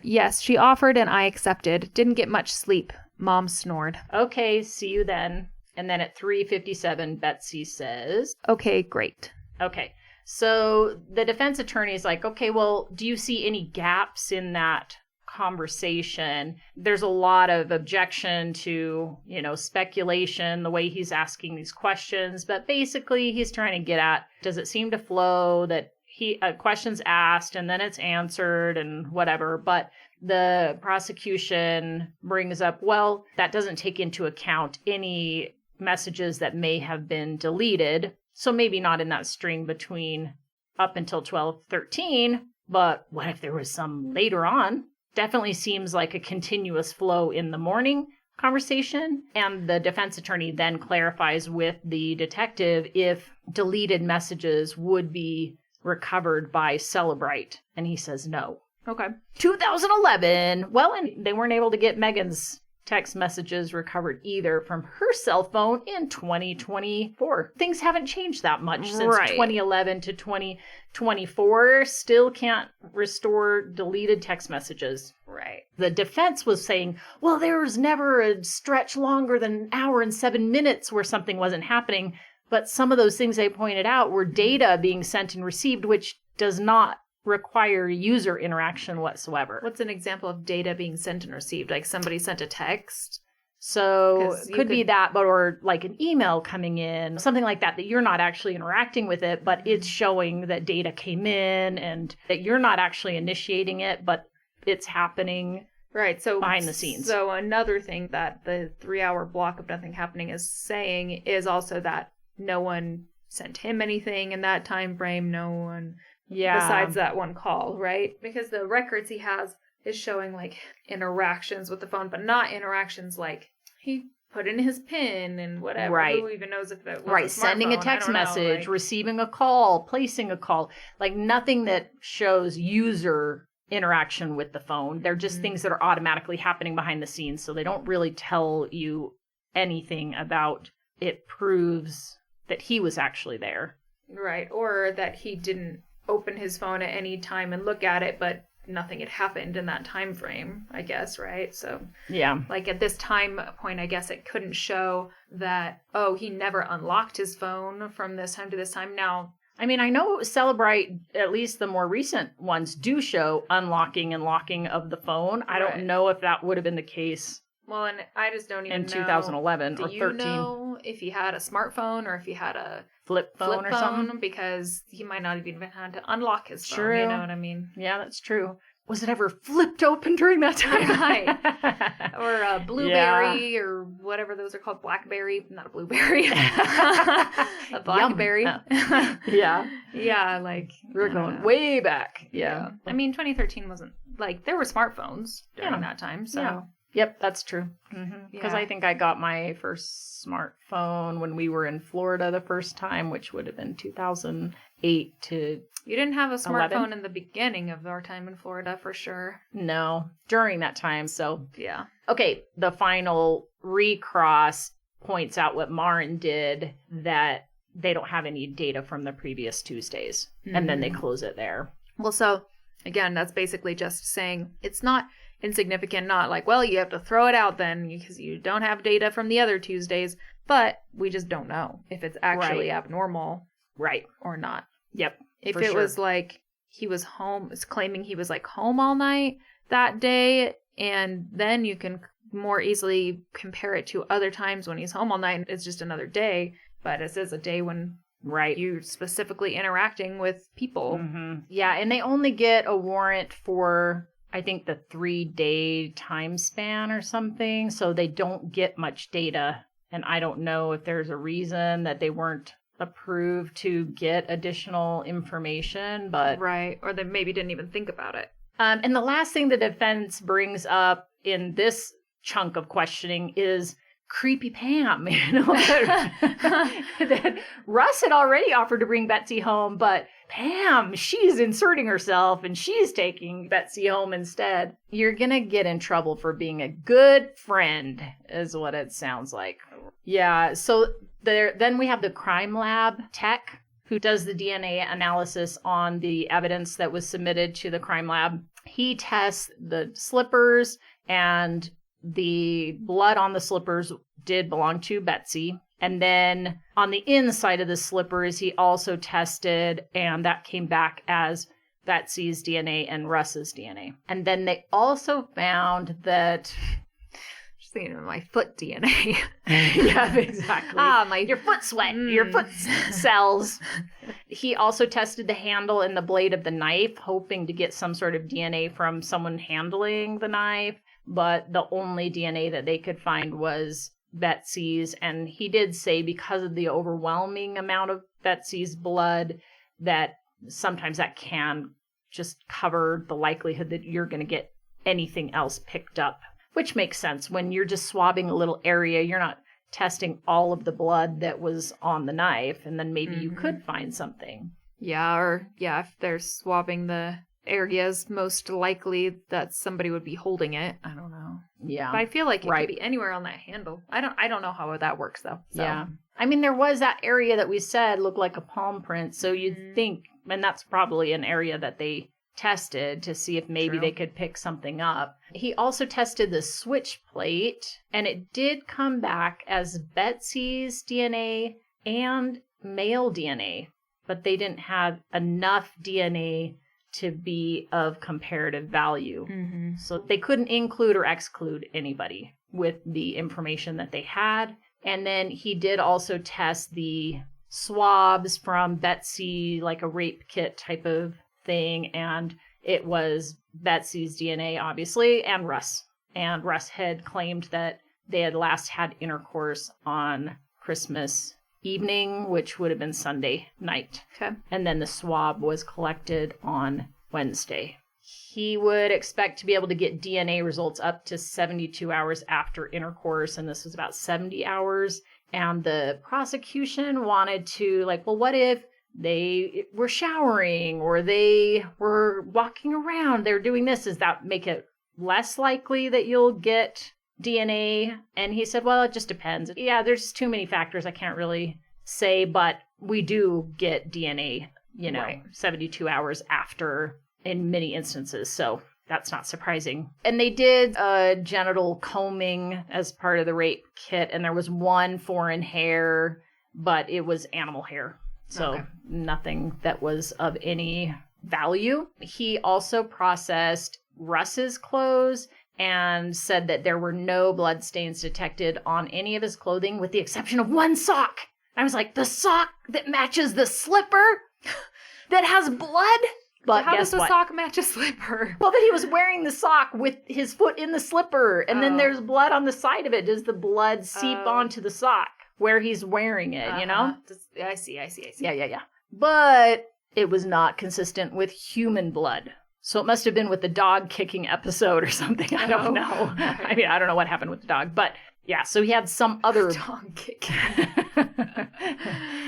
S1: Yes, she offered and I accepted. Didn't get much sleep. Mom snored.
S2: Okay, see you then. And then at 3:57, Betsy says...
S1: Okay, great.
S2: Okay. So the defense attorney is like, okay, well, do you see any gaps in that conversation? There's a lot of objection to, speculation, the way he's asking these questions. But basically, he's trying to get at, does it seem to flow that a question's asked and then it's answered and whatever. But the prosecution brings up, well, that doesn't take into account any messages that may have been deleted. So maybe not in that string between up until 12:13, but what if there was some later on? Definitely seems like a continuous flow in the morning conversation. And the defense attorney then clarifies with the detective if deleted messages would be recovered by Celebrite. And he says no.
S1: Okay.
S2: 2011. Well, and they weren't able to get Megan's text messages recovered either from her cell phone in 2024. Things haven't changed that much since 2011 to 2024. Still can't restore deleted text messages.
S1: Right.
S2: The defense was saying, well, there was never a stretch longer than an hour and 7 minutes where something wasn't happening. But some of those things they pointed out were data being sent and received, which does not require user interaction whatsoever.
S1: What's an example of data being sent and received? Like somebody sent a text?
S2: So could be that, but or like an email coming in, something like that you're not actually interacting with it, but it's showing that data came in and that you're not actually initiating it, but it's happening behind the scenes.
S1: So another thing that the 3-hour block of nothing happening is saying is also that no one sent him anything in that time frame, no one...
S2: Yeah.
S1: Besides that one call, right? Because the records he has is showing like interactions with the phone, but not interactions like he put in his PIN and whatever.
S2: Right.
S1: Who even knows if that was
S2: right.
S1: A
S2: Sending a text message, receiving a call, placing a call, like nothing that shows user interaction with the phone. They're just things that are automatically happening behind the scenes. So they don't really tell you anything about it proves that he was actually there.
S1: Right. Or that he didn't open his phone at any time and look at it, but nothing had happened in that time frame, I guess, right? So
S2: yeah,
S1: like at this time point, I guess it couldn't show that, oh, he never unlocked his phone from this time to this time. Now,
S2: I mean, I know Celebrite, at least the more recent ones, do show unlocking and locking of the phone. I don't know if that would have been the case.
S1: Well, and I just don't even know.
S2: In 2011 or 13.
S1: Do you know if he had a smartphone or if he had a
S2: flip phone or something?
S1: Because he might not have even had to unlock his phone.
S2: True.
S1: You know what I mean?
S2: Yeah, that's true. Was it ever flipped open during that time?
S1: Right. Or a blueberry or whatever those are called. Blackberry. Not a blueberry. A blackberry.
S2: Yeah.
S1: Yeah, like.
S2: We're going way back. Yeah.
S1: I mean, 2013 wasn't, like, there were smartphones during that time, so.
S2: Yeah. Yep, that's true. Because I think I got my first smartphone when we were in Florida the first time, which would have been 2008 to
S1: You didn't have a smartphone
S2: 11?
S1: In the beginning of our time in Florida, for sure.
S2: No, during that time. So,
S1: yeah.
S2: Okay, the final recross points out what Marin did, that they don't have any data from the previous Tuesdays. And then they close it there.
S1: Well, so, again, that's basically just saying it's not insignificant, not like, well, you have to throw it out then because you don't have data from the other Tuesdays, but we just don't know if it's actually abnormal.
S2: Right.
S1: Or not.
S2: Yep.
S1: If it was like he was home, is claiming he was like home all night that day, and then you can more easily compare it to other times when he's home all night and it's just another day, but it is a day when you're specifically interacting with people.
S2: Yeah, and they only get a warrant for, I think, the 3-day time span or something, so they don't get much data, and I don't know if there's a reason that they weren't approved to get additional information, but
S1: right, or they maybe didn't even think about it.
S2: And the last thing the defense brings up in this chunk of questioning is creepy Pam. You know, that Russ had already offered to bring Betsy home, but Pam, she's inserting herself and she's taking Betsy home instead. You're gonna get in trouble for being a good friend, is what it sounds like. Yeah, so then we have the crime lab tech who does the DNA analysis on the evidence that was submitted to the crime lab. He tests the slippers, and the blood on the slippers did belong to Betsy. And then on the inside of the slippers, he also tested, and that came back as Betsy's DNA and Russ's DNA. And then they also found that...
S1: Thinking of my foot DNA.
S2: Yeah, exactly. Your foot sweat, your foot cells. He also tested the handle and the blade of the knife, hoping to get some sort of DNA from someone handling the knife. But the only DNA that they could find was Betsy's. And he did say because of the overwhelming amount of Betsy's blood, that sometimes that can just cover the likelihood that you're going to get anything else picked up. Which makes sense. When you're just swabbing a little area, you're not testing all of the blood that was on the knife, and then maybe you could find something.
S1: Yeah, or if they're swabbing the areas most likely that somebody would be holding it. I don't know.
S2: Yeah.
S1: But I feel like it could be anywhere on that handle. I don't know how that works though. So.
S2: Yeah. I mean, there was that area that we said looked like a palm print, so you'd think, and that's probably an area that they tested to see if maybe they could pick something up. He also tested the switch plate, and it did come back as Betsy's DNA and male DNA, but they didn't have enough DNA to be of comparative value. So they couldn't include or exclude anybody with the information that they had. And then he did also test the swabs from Betsy, like a rape kit type of thing, and it was Betsy's DNA, obviously, and Russ. And Russ had claimed that they had last had intercourse on Christmas evening, which would have been Sunday night.
S1: Okay.
S2: And then the swab was collected on Wednesday. He would expect to be able to get DNA results up to 72 hours after intercourse, and this was about 70 hours. And the prosecution wanted to, like, well, what if they were showering or they were walking around, they're doing this? Does that make it less likely that you'll get DNA? And he said, well, it just depends. Yeah, there's too many factors. I can't really say, but we do get DNA, 72 hours after in many instances. So that's not surprising. And they did genital combing as part of the rape kit, and there was one foreign hair, but it was animal hair. So nothing that was of any value. He also processed Russ's clothes and said that there were no bloodstains detected on any of his clothing with the exception of one sock. I was like, the sock that matches the slipper that has blood? But
S1: how does the sock match a slipper?
S2: Well, that he was wearing the sock with his foot in the slipper, and then there's blood on the side of it. Does the blood seep onto the sock where he's wearing it,
S1: I see.
S2: Yeah. But it was not consistent with human blood. So it must have been with the dog kicking episode or something. I don't know. I mean, I don't know what happened with the dog. But yeah, so he had some other...
S1: Dog kicking.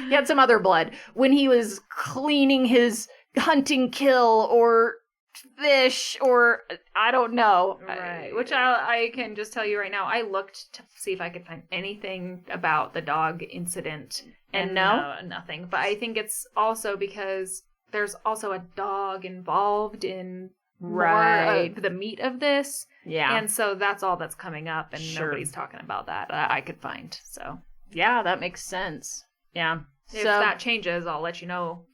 S2: He had some other blood. When he was cleaning his hunting kill or fish or I don't know.
S1: Right. Which I can just tell you right now, I looked to see if I could find anything about the dog incident. And no, nothing. But I think it's also because there's also a dog involved in more of the meat of this.
S2: Yeah.
S1: And so that's all that's coming up, and nobody's talking about that I could find. So
S2: yeah, that makes sense. Yeah.
S1: If that changes, I'll let you know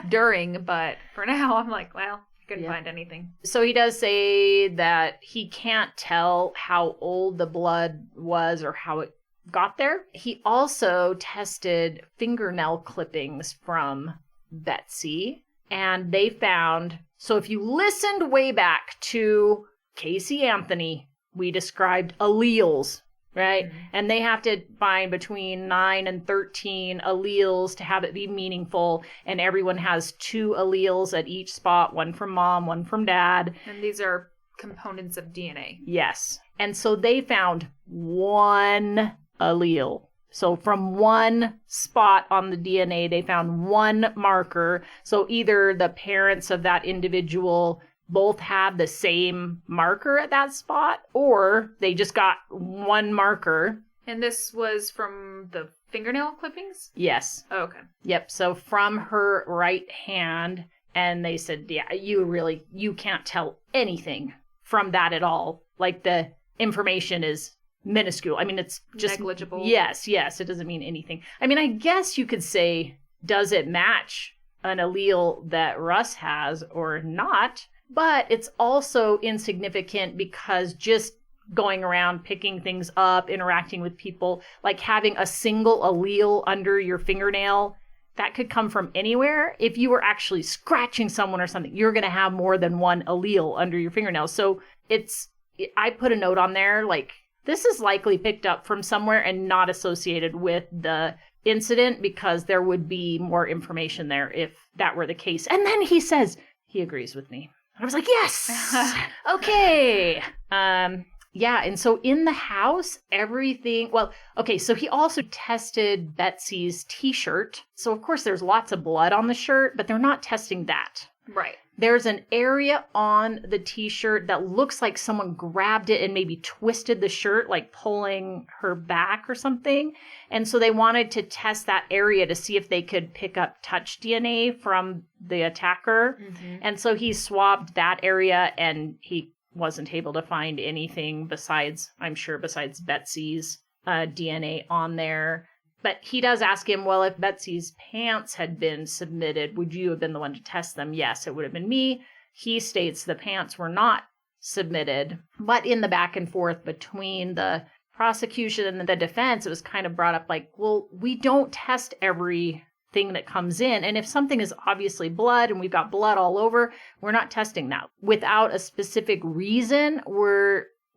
S1: during. But for now, I'm like, well, couldn't find anything.
S2: So he does say that he can't tell how old the blood was or how it got there. He also tested fingernail clippings from Betsy, and they found, so if you listened way back to Casey Anthony, we described alleles, right? Mm-hmm. And they have to find between 9 and 13 alleles to have it be meaningful, and everyone has 2 alleles at each spot, one from mom, one from dad.
S1: And these are components of DNA.
S2: Yes. And so they found 1 allele. So from one spot on the DNA, they found 1 marker. So either the parents of that individual both have the same marker at that spot, or they just got 1 marker.
S1: And this was from the fingernail clippings?
S2: Yes.
S1: Oh, okay.
S2: Yep. So from her right hand. And they said, yeah, you can't tell anything from that at all. Like the information is minuscule. I mean, it's just
S1: negligible.
S2: Yes. It doesn't mean anything. I mean, I guess you could say, does it match an allele that Russ has or not? But it's also insignificant because just going around picking things up, interacting with people, like having a single allele under your fingernail, that could come from anywhere. If you were actually scratching someone or something, you're going to have more than 1 allele under your fingernail. So I put a note on there, like, this is likely picked up from somewhere and not associated with the incident, because there would be more information there if that were the case. And then he says he agrees with me. I was like, yes, okay. Yeah, and so in the house, everything, so he also tested Betsy's t-shirt. So of course there's lots of blood on the shirt, but they're not testing that.
S1: Right.
S2: There's an area on the t-shirt that looks like someone grabbed it and maybe twisted the shirt, like pulling her back or something. And so they wanted to test that area to see if they could pick up touch DNA from the attacker. Mm-hmm. And so he swabbed that area, and he wasn't able to find anything besides Betsy's DNA on there. But he does ask him, well, if Betsy's pants had been submitted, would you have been the one to test them? Yes, it would have been me. He states the pants were not submitted. But in the back and forth between the prosecution and the defense, it was kind of brought up like, well, we don't test everything that comes in. And if something is obviously blood and we've got blood all over, we're not testing that. Without a specific reason,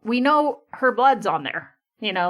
S2: we know her blood's on there.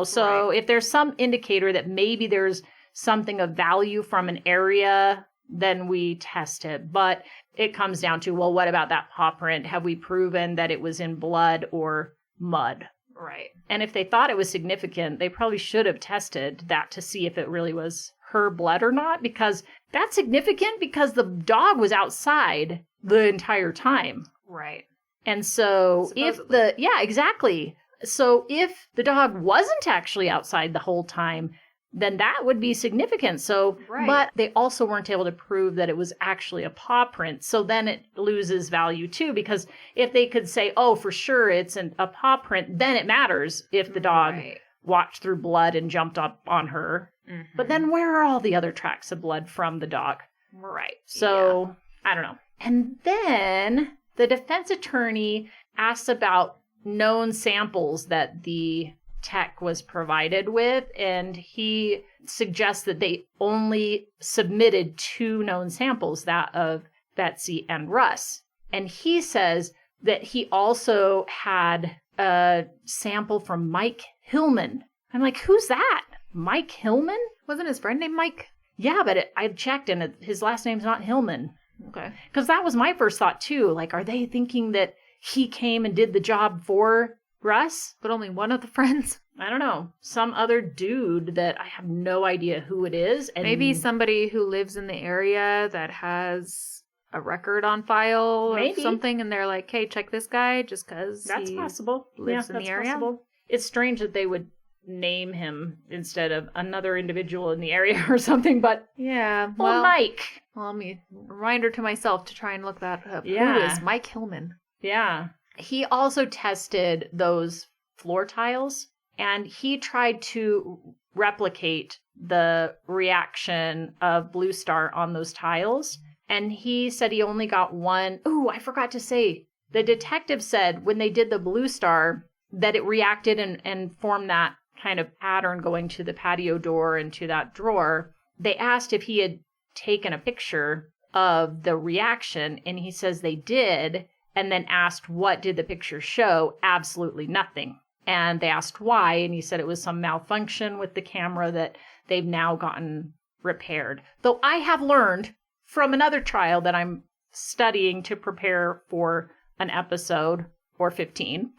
S2: So right. If there's some indicator that maybe there's something of value from an area, then we test it. But it comes down to, well, what about that paw print? Have we proven that it was in blood or mud?
S1: Right.
S2: And if they thought it was significant, they probably should have tested that to see if it really was her blood or not, because that's significant because the dog was outside the entire time.
S1: Right.
S2: And so exactly. So if the dog wasn't actually outside the whole time, then that would be significant. So,
S1: Right.
S2: But they also weren't able to prove that it was actually a paw print. So then it loses value too, because if they could say, oh, for sure it's a paw print, then it matters if the dog walked through blood and jumped up on her. Mm-hmm. But then where are all the other tracks of blood from the dog?
S1: Right.
S2: So, I don't know. And then the defense attorney asks about known samples that the tech was provided with, and he suggests that they only submitted 2 known samples, that of Betsy and Russ. And he says that he also had a sample from Mike Hillman. I'm like, who's that? Mike Hillman?
S1: Wasn't his friend named Mike?
S2: Yeah, but I checked and his last name's not Hillman.
S1: Okay.
S2: Because that was my first thought too. Like, are they thinking that he came and did the job for Russ?
S1: But only one of the friends?
S2: I don't know. Some other dude that I have no idea who it is. And
S1: maybe somebody who lives in the area that has a record on file or something, and they're like, hey, check this guy just because
S2: that's possible.
S1: Lives in the area. Possible.
S2: It's strange that they would name him instead of another individual in the area or something, but
S1: yeah.
S2: Well, Mike.
S1: Well, let me reminder to myself to try and look that up.
S2: Yeah.
S1: Who is Mike Hillman?
S2: Yeah. He also tested those floor tiles, and he tried to replicate the reaction of Blue Star on those tiles. And he said he only got one. Oh, I forgot to say, the detective said when they did the Blue Star that it reacted and formed that kind of pattern going to the patio door and to that drawer. They asked if he had taken a picture of the reaction, and he says they did, and then asked what did the picture show. Absolutely nothing. And they asked why, and he said it was some malfunction with the camera that they've now gotten repaired. Though I have learned from another trial that I'm studying to prepare for an episode or 15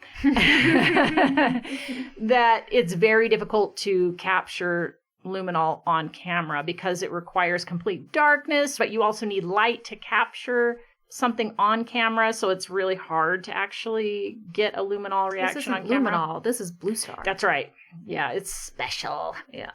S2: that it's very difficult to capture luminol on camera because it requires complete darkness, but you also need light to capture something on camera, so it's really hard to actually get a luminol reaction on camera.
S1: Luminol. This is Blue Star.
S2: That's right. Yeah, it's special. Yeah.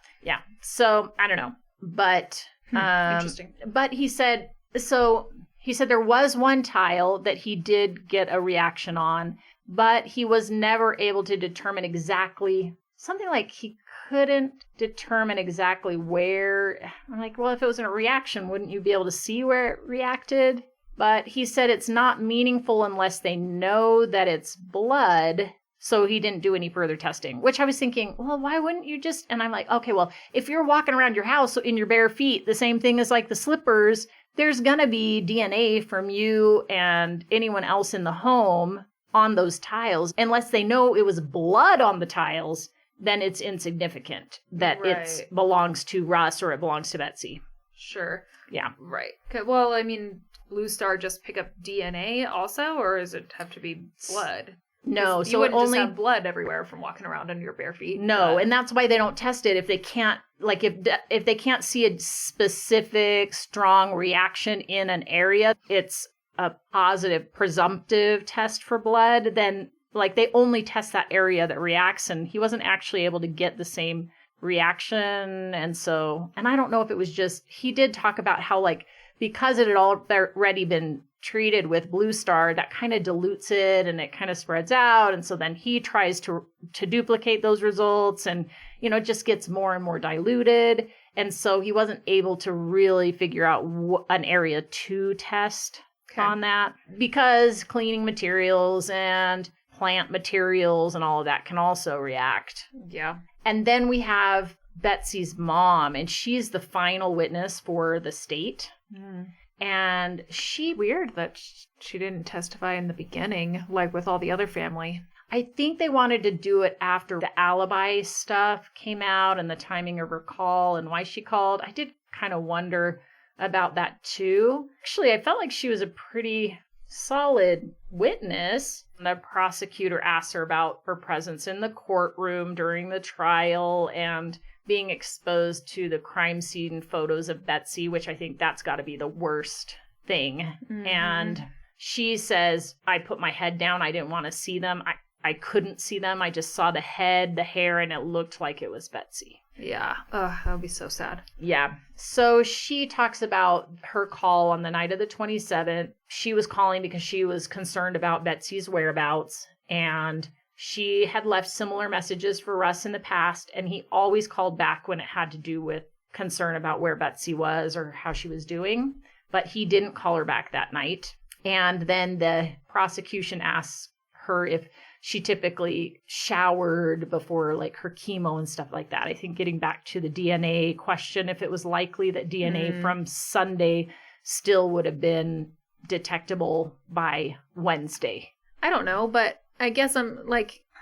S2: So I don't know, but
S1: interesting.
S2: But he said there was one tile that he did get a reaction on, but he was never able to determine exactly, something like he couldn't determine exactly where. I'm like, well, if it was a reaction, wouldn't you be able to see where it reacted? But he said it's not meaningful unless they know that it's blood. So he didn't do any further testing, which I was thinking, well, why wouldn't you just? And I'm like, okay, well, if you're walking around your house in your bare feet, the same thing as like the slippers, there's going to be DNA from you and anyone else in the home on those tiles. Unless they know it was blood on the tiles, then it's insignificant that it belongs to Russ or it belongs to Betsy.
S1: Sure.
S2: Yeah.
S1: Right. Okay, well, I mean, Blue Star just pick up DNA also, or does it have to be blood?
S2: No,
S1: so you wouldn't just have blood everywhere from walking around on your bare feet.
S2: No, and that's why they don't test it if they can't, like if they can't see a specific strong reaction in an area, it's a positive presumptive test for blood, then like they only test that area that reacts, and he wasn't actually able to get the same reaction. And I don't know if it was just, he did talk about how like because it had already been treated with Blue Star, that kind of dilutes it and it kind of spreads out. And so then he tries to duplicate those results, and, you know, it just gets more and more diluted. And so he wasn't able to really figure out an area to test on that, because cleaning materials and plant materials and all of that can also react.
S1: Yeah.
S2: And then we have Betsy's mom, and she's the final witness for the state.
S1: Mm.
S2: And
S1: weird that she didn't testify in the beginning, like with all the other family.
S2: I think they wanted to do it after the alibi stuff came out and the timing of her call and why she called. I did kind of wonder about that too. Actually, I felt like she was a pretty solid witness. The prosecutor asked her about her presence in the courtroom during the trial and being exposed to the crime scene photos of Betsy, which I think that's got to be the worst thing. Mm-hmm. And she says, I put my head down. I didn't want to see them. I couldn't see them. I just saw the head, the hair, and it looked like it was Betsy.
S1: Yeah. Ugh, that would be so sad.
S2: Yeah. So she talks about her call on the night of the 27th. She was calling because she was concerned about Betsy's whereabouts, and she had left similar messages for Russ in the past, and he always called back when it had to do with concern about where Betsy was or how she was doing, but he didn't call her back that night. And then the prosecution asks her if she typically showered before like her chemo and stuff like that. I think getting back to the DNA question, if it was likely that DNA from Sunday still would have been detectable by Wednesday.
S1: I don't know, but I guess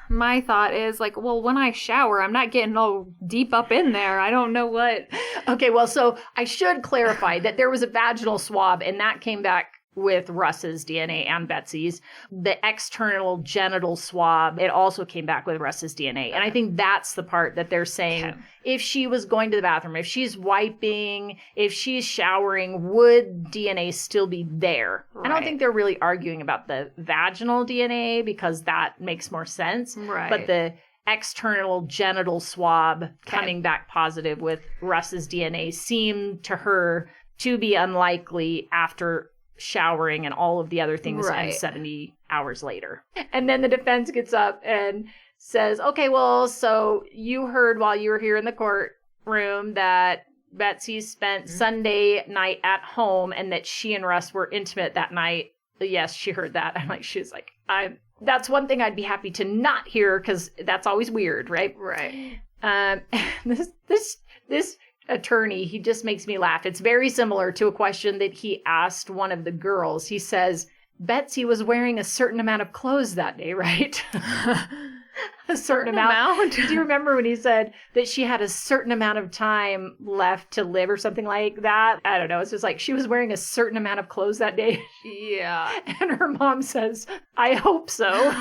S1: my thought is like, well, when I shower, I'm not getting all deep up in there. I don't know what.
S2: Okay, well, so I should clarify that there was a vaginal swab and that came back with Russ's DNA and Betsy's. The external genital swab, it also came back with Russ's DNA. And I think that's the part that they're saying, if she was going to the bathroom, if she's wiping, if she's showering, would DNA still be there? Right. I don't think they're really arguing about the vaginal DNA because that makes more sense.
S1: Right.
S2: But the external genital swab coming back positive with Russ's DNA seemed to her to be unlikely after showering and all of the other things and 70 hours later. And then the defense gets up and says, okay, well, so you heard while you were here in the courtroom that Betsy spent Sunday night at home and that she and Russ were intimate that night. Yes, she heard that. She was like, that's one thing I'd be happy to not hear because that's always weird, right?
S1: Right.
S2: This attorney, he just makes me laugh. It's very similar to a question that he asked one of the girls. He says, Betsy was wearing a certain amount of clothes that day, right? A certain amount. Do you remember when he said that she had a certain amount of time left to live or something like that? I don't know. It's just like she was wearing a certain amount of clothes that day.
S1: Yeah.
S2: And her mom says, I hope so.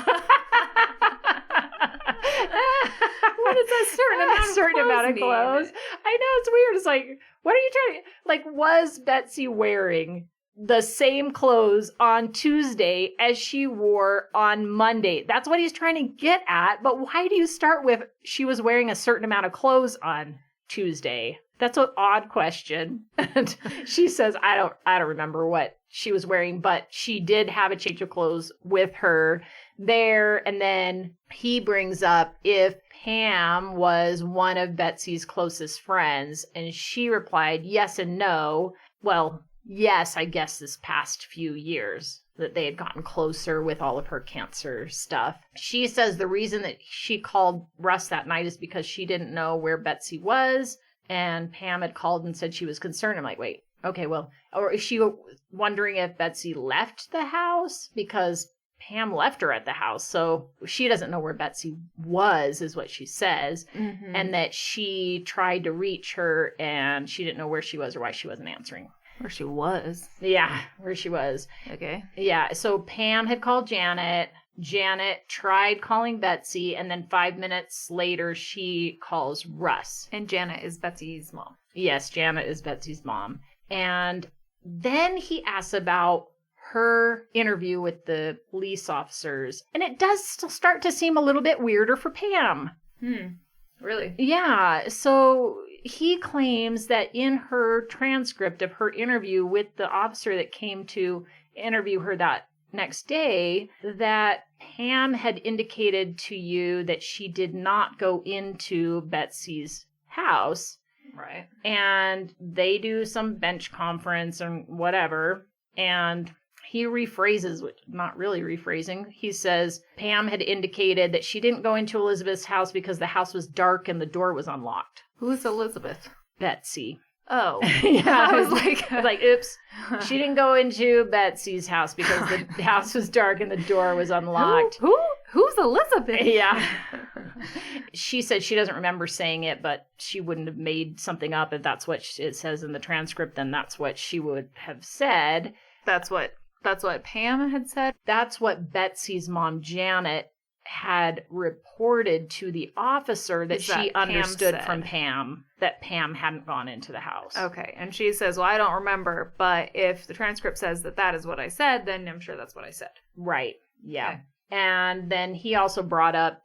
S1: What is a certain amount of clothes?
S2: I know, it's weird. It's like, what are you trying to... Like, was Betsy wearing the same clothes on Tuesday as she wore on Monday? That's what he's trying to get at. But why do you start with she was wearing a certain amount of clothes on Tuesday? That's an odd question. And she says, I don't remember what she was wearing, but she did have a change of clothes with her there. And then he brings up if Pam was one of Betsy's closest friends, and she replied yes and no. Well, yes, I guess this past few years that they had gotten closer with all of her cancer stuff. She says the reason that she called Russ that night is because she didn't know where Betsy was, and Pam had called and said she was concerned. I'm like, wait, okay, well, or is she wondering if Betsy left the house? Because Pam left her at the house, so she doesn't know where Betsy was, is what she says, and that she tried to reach her, and she didn't know where she was or why she wasn't answering.
S1: Where she was.
S2: Yeah, where she was.
S1: Okay.
S2: Yeah, so Pam had called Janet. Janet tried calling Betsy, and then 5 minutes later, she calls Russ.
S1: And Janet is Betsy's mom.
S2: Yes, Janet is Betsy's mom. And then he asks about her interview with the police officers. And it does still start to seem a little bit weirder for Pam.
S1: Really?
S2: Yeah. So he claims that in her transcript of her interview with the officer that came to interview her that next day, that Pam had indicated to you that she did not go into Betsy's house.
S1: Right.
S2: And they do some bench conference and whatever. And he rephrases, which not really rephrasing. He says Pam had indicated that she didn't go into Elizabeth's house because the house was dark and the door was unlocked.
S1: Who's Elizabeth?
S2: Betsy.
S1: Oh.
S2: Yeah, I was like, oops. She didn't go into Betsy's house because the house was dark and the door was unlocked.
S1: Who's Elizabeth?
S2: Yeah. She said she doesn't remember saying it, but she wouldn't have made something up. If that's what it says in the transcript, then that's what she would have said.
S1: That's what Pam had said?
S2: That's what Betsy's mom, Janet, had reported to the officer that she understood from Pam that Pam hadn't gone into the house.
S1: Okay. And she says, well, I don't remember, but if the transcript says that is what I said, then I'm sure that's what I said.
S2: Right. Yeah. Okay. And then he also brought up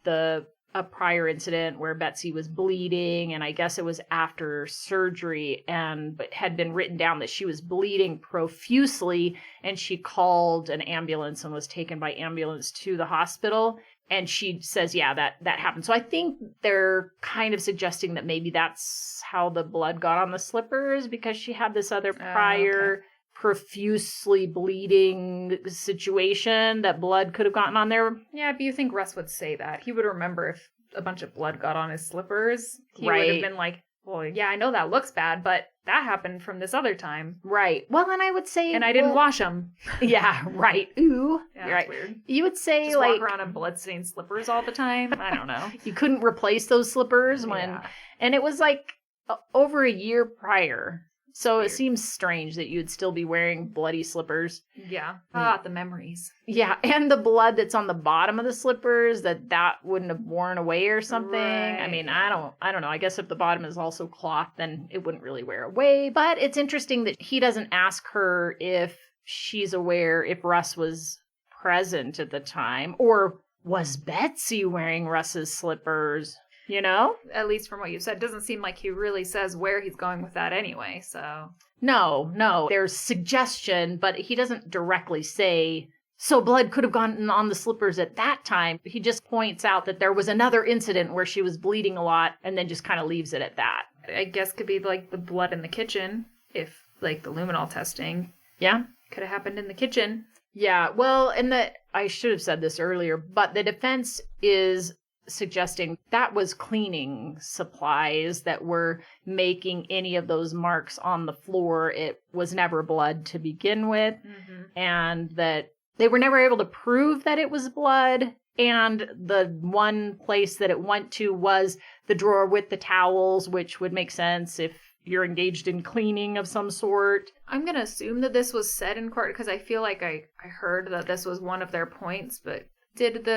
S2: a prior incident where Betsy was bleeding, and I guess it was after surgery, but had been written down that she was bleeding profusely, and she called an ambulance and was taken by ambulance to the hospital. And she says, yeah, that happened. So I think they're kind of suggesting that maybe that's how the blood got on the slippers, because she had this other prior profusely bleeding situation that blood could have gotten on there.
S1: Yeah, but you think Russ would say that. He would remember if a bunch of blood got on his slippers. He would have been like, well, yeah, I know that looks bad, but that happened from this other time.
S2: Right. Well, and I would say...
S1: And I didn't wash them.
S2: Yeah, right. Ooh.
S1: Yeah,
S2: right.
S1: That's weird.
S2: You would say,
S1: just walk around in bloodstained slippers all the time? I don't know.
S2: You couldn't replace those slippers when... Yeah. And it was like over a year prior. So it seems strange that you'd still be wearing bloody slippers.
S1: Yeah. The memories.
S2: Yeah, and the blood that's on the bottom of the slippers, that wouldn't have worn away or something. Right. I mean, I don't know. I guess if the bottom is also cloth, then it wouldn't really wear away. But it's interesting that he doesn't ask her if she's aware if Russ was present at the time, or was Betsy wearing Russ's slippers? You know?
S1: At least from what you said, it doesn't seem like he really says where he's going with that anyway, so...
S2: No. There's suggestion, but he doesn't directly say, so blood could have gone on the slippers at that time. He just points out that there was another incident where she was bleeding a lot, and then just kind of leaves it at that.
S1: I guess could be like the blood in the kitchen, if like the luminol testing.
S2: Yeah?
S1: Could have happened in the kitchen.
S2: Yeah, well, I should have said this earlier, but the defense is suggesting that was cleaning supplies that were making any of those marks on the floor. It was never blood to begin with, and that they were never able to prove that it was blood. And the one place that it went to was the drawer with the towels, which would make sense if you're engaged in cleaning of some sort.
S1: I'm going to assume that this was said in court, because I feel like I heard that this was one of their points, but did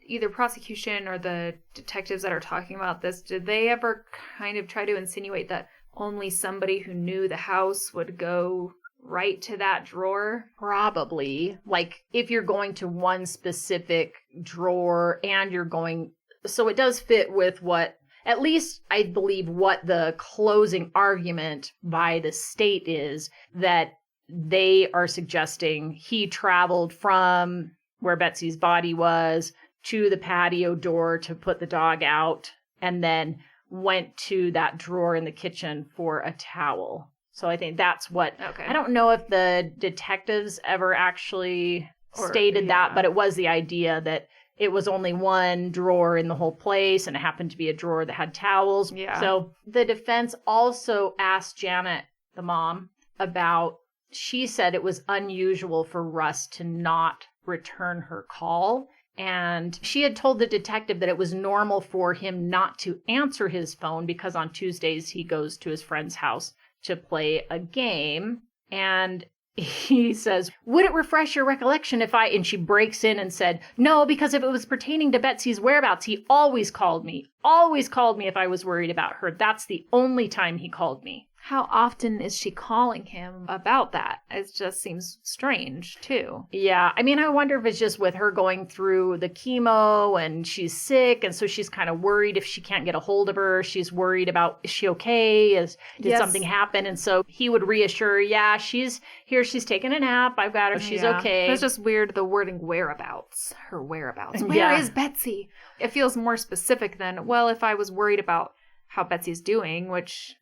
S1: either prosecution or the detectives that are talking about this, did they ever kind of try to insinuate that only somebody who knew the house would go right to that drawer?
S2: Probably. Like, if you're going to one specific drawer and you're going... So it does fit with what, at least I believe what the closing argument by the state is, that they are suggesting he traveled from where Betsy's body was to the patio door to put the dog out, and then went to that drawer in the kitchen for a towel. So I think that's what... Okay. I don't know if the detectives ever actually stated that, but it was the idea that it was only one drawer in the whole place, and it happened to be a drawer that had towels.
S1: Yeah.
S2: So the defense also asked Janet, the mom, about... She said it was unusual for Russ to not return her call. And she had told the detective that it was normal for him not to answer his phone because on Tuesdays he goes to his friend's house to play a game. And he says, would it refresh your recollection if and she breaks in and said, no, because if it was pertaining to Betsy's whereabouts, he always called me if I was worried about her. That's the only time he called me.
S1: How often is she calling him about that? It just seems strange, too.
S2: Yeah, I mean, I wonder if it's just with her going through the chemo and she's sick, and so she's kind of worried if she can't get a hold of her. She's worried about, is she okay? Did something happen? And so he would reassure her, yeah, she's here, she's taking a nap, I've got her, she's okay.
S1: It's just weird, the wording whereabouts. Her whereabouts. Where is Betsy? It feels more specific than, well, if I was worried about how Betsy's doing, which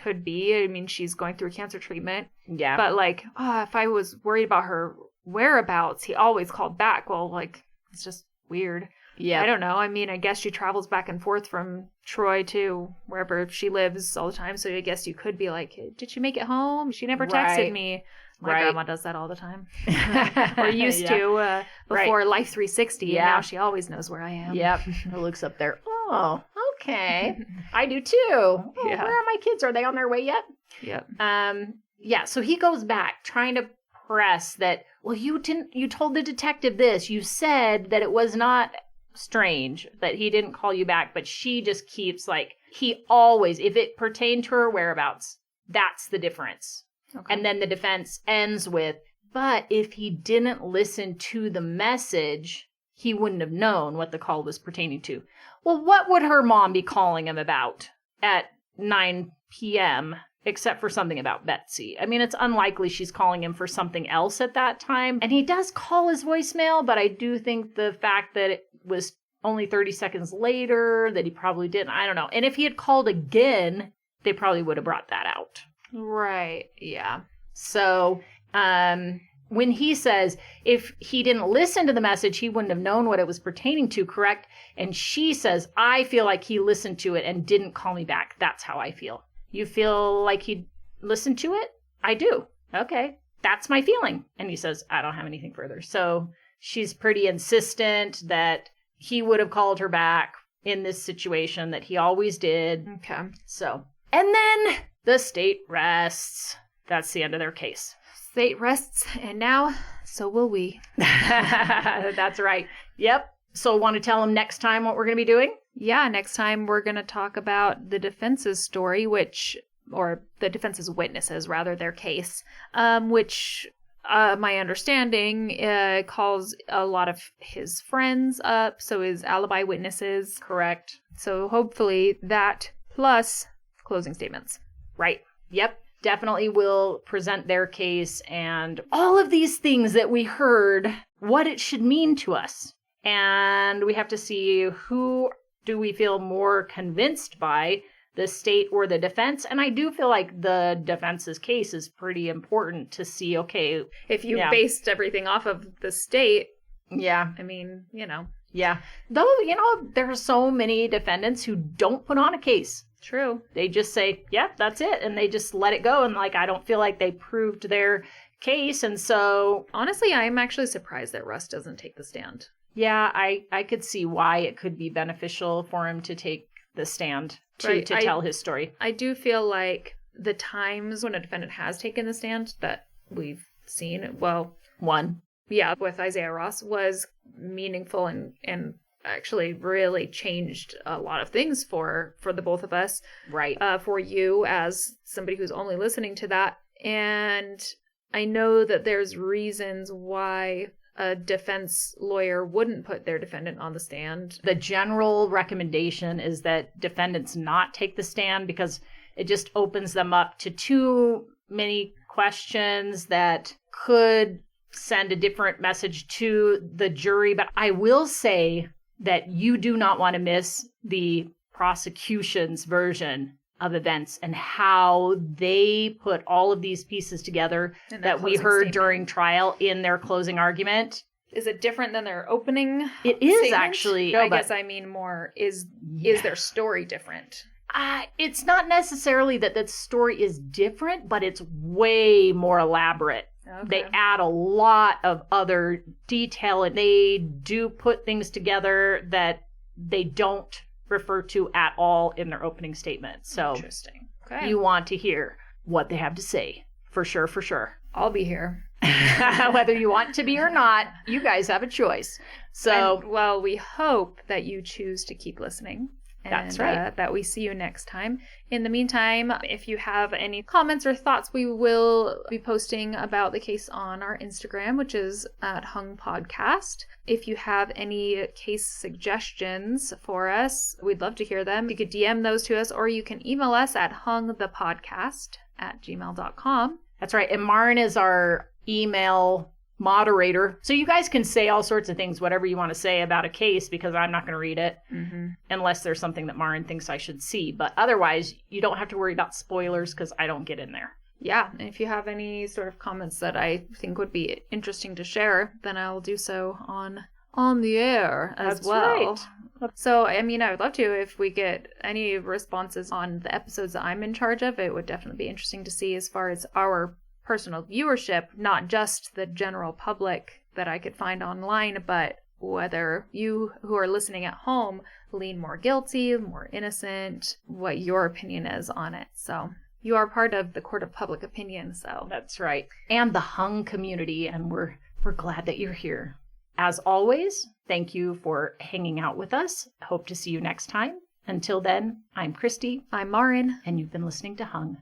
S1: could be. I mean, she's going through cancer treatment.
S2: Yeah.
S1: But like, if I was worried about her whereabouts, he always called back. Well, like, it's just weird.
S2: Yeah.
S1: I don't know. I mean, I guess she travels back and forth from Troy to wherever she lives all the time. So I guess you could be like, did she make it home? She never texted me. My grandma does that all the time. Or used to before Life 360. And now she always knows where I am.
S2: Yep. It looks up there. Oh, okay. I do too. Oh, where are my kids? Are they on their way yet?
S1: Yep.
S2: Yeah. So he goes back trying to press that. Well, you told the detective this. You said that it was not strange that he didn't call you back, but she just keeps like, he always, if it pertained to her whereabouts, that's the difference. Okay. And then the defense ends with, But if he didn't listen to the message, he wouldn't have known what the call was pertaining to. Well, what would her mom be calling him about at 9 p.m., except for something about Betsy? I mean, it's unlikely she's calling him for something else at that time. And he does call his voicemail, but I do think the fact that it was only 30 seconds later, that he probably didn't, I don't know. And if he had called again, they probably would have brought that out.
S1: Right, yeah.
S2: So, when he says if he didn't listen to the message, he wouldn't have known what it was pertaining to, correct? And she says, I feel like he listened to it and didn't call me back. That's how I feel. You feel like he listened to it? I do. Okay, that's my feeling. And he says, I don't have anything further. So she's pretty insistent that he would have called her back in this situation, that he always did.
S1: Okay.
S2: So, and then the state rests. That's the end of their case.
S1: State rests, and now so will we.
S2: That's right. Yep. So want to tell them next time what we're going to be doing?
S1: Yeah, next time we're going to talk about the defense's story, or the defense's witnesses, rather, their case, which my understanding calls a lot of his friends up, so his alibi witnesses.
S2: Correct.
S1: So hopefully that plus closing statements.
S2: Right. Yep. Definitely will present their case and all of these things that we heard, what it should mean to us. And we have to see who do we feel more convinced by, the state or the defense. And I do feel like the defense's case is pretty important to see, okay.
S1: If you based everything off of the state.
S2: Yeah.
S1: I mean,
S2: Yeah. Though, there are so many defendants who don't put on a case.
S1: True.
S2: They just say, yeah, that's it. And they just let it go. And I don't feel like they proved their case. And so
S1: honestly, I'm actually surprised that Russ doesn't take the stand.
S2: Yeah, I could see why it could be beneficial for him to take the stand to tell his story.
S1: I do feel like the times when a defendant has taken the stand that we've seen,
S2: one.
S1: Yeah, with Isaiah Ross was meaningful and actually really changed a lot of things for the both of us.
S2: Right.
S1: For you as somebody who's only listening to that. And I know that there's reasons why a defense lawyer wouldn't put their defendant on the stand.
S2: The general recommendation is that defendants not take the stand because it just opens them up to too many questions that could send a different message to the jury. But I will say that you do not want to miss the prosecution's version of events and how they put all of these pieces together that we heard during trial in their closing argument.
S1: Is it different than their opening?
S2: It is
S1: statement?
S2: actually.
S1: I guess I mean more, is their story different?
S2: It's not necessarily that the story is different, but it's way more elaborate. Okay. They add a lot of other detail and they do put things together that they don't refer to at all in their opening statement. So
S1: interesting. Okay.
S2: You want to hear what they have to say. For sure.
S1: I'll be here.
S2: Whether you want to be or not, you guys have a choice. So,
S1: and, we hope that you choose to keep listening. And,
S2: that's right.
S1: That we see you next time. In the meantime, if you have any comments or thoughts, we will be posting about the case on our Instagram, which is at Hung Podcast. If you have any case suggestions for us, we'd love to hear them. You could DM those to us, or you can email us at hungthepodcast@gmail.com.
S2: That's right. And Marin is our email moderator. So you guys can say all sorts of things, whatever you want to say about a case, because I'm not going to read it unless there's something that Marin thinks I should see. But otherwise, you don't have to worry about spoilers because I don't get in there.
S1: Yeah. And if you have any sort of comments that I think would be interesting to share, then I'll do so on the air as well. Right. So, I mean, I would love to. If we get any responses on the episodes that I'm in charge of, it would definitely be interesting to see as far as our personal viewership, not just the general public that I could find online, but whether you who are listening at home lean more guilty, more innocent, what your opinion is on it. So you are part of the court of public opinion. So
S2: that's right. And the Hung community. And we're glad that you're here. As always, thank you for hanging out with us. Hope to see you next time. Until then, I'm Christie.
S1: I'm Marin.
S2: And you've been listening to Hung.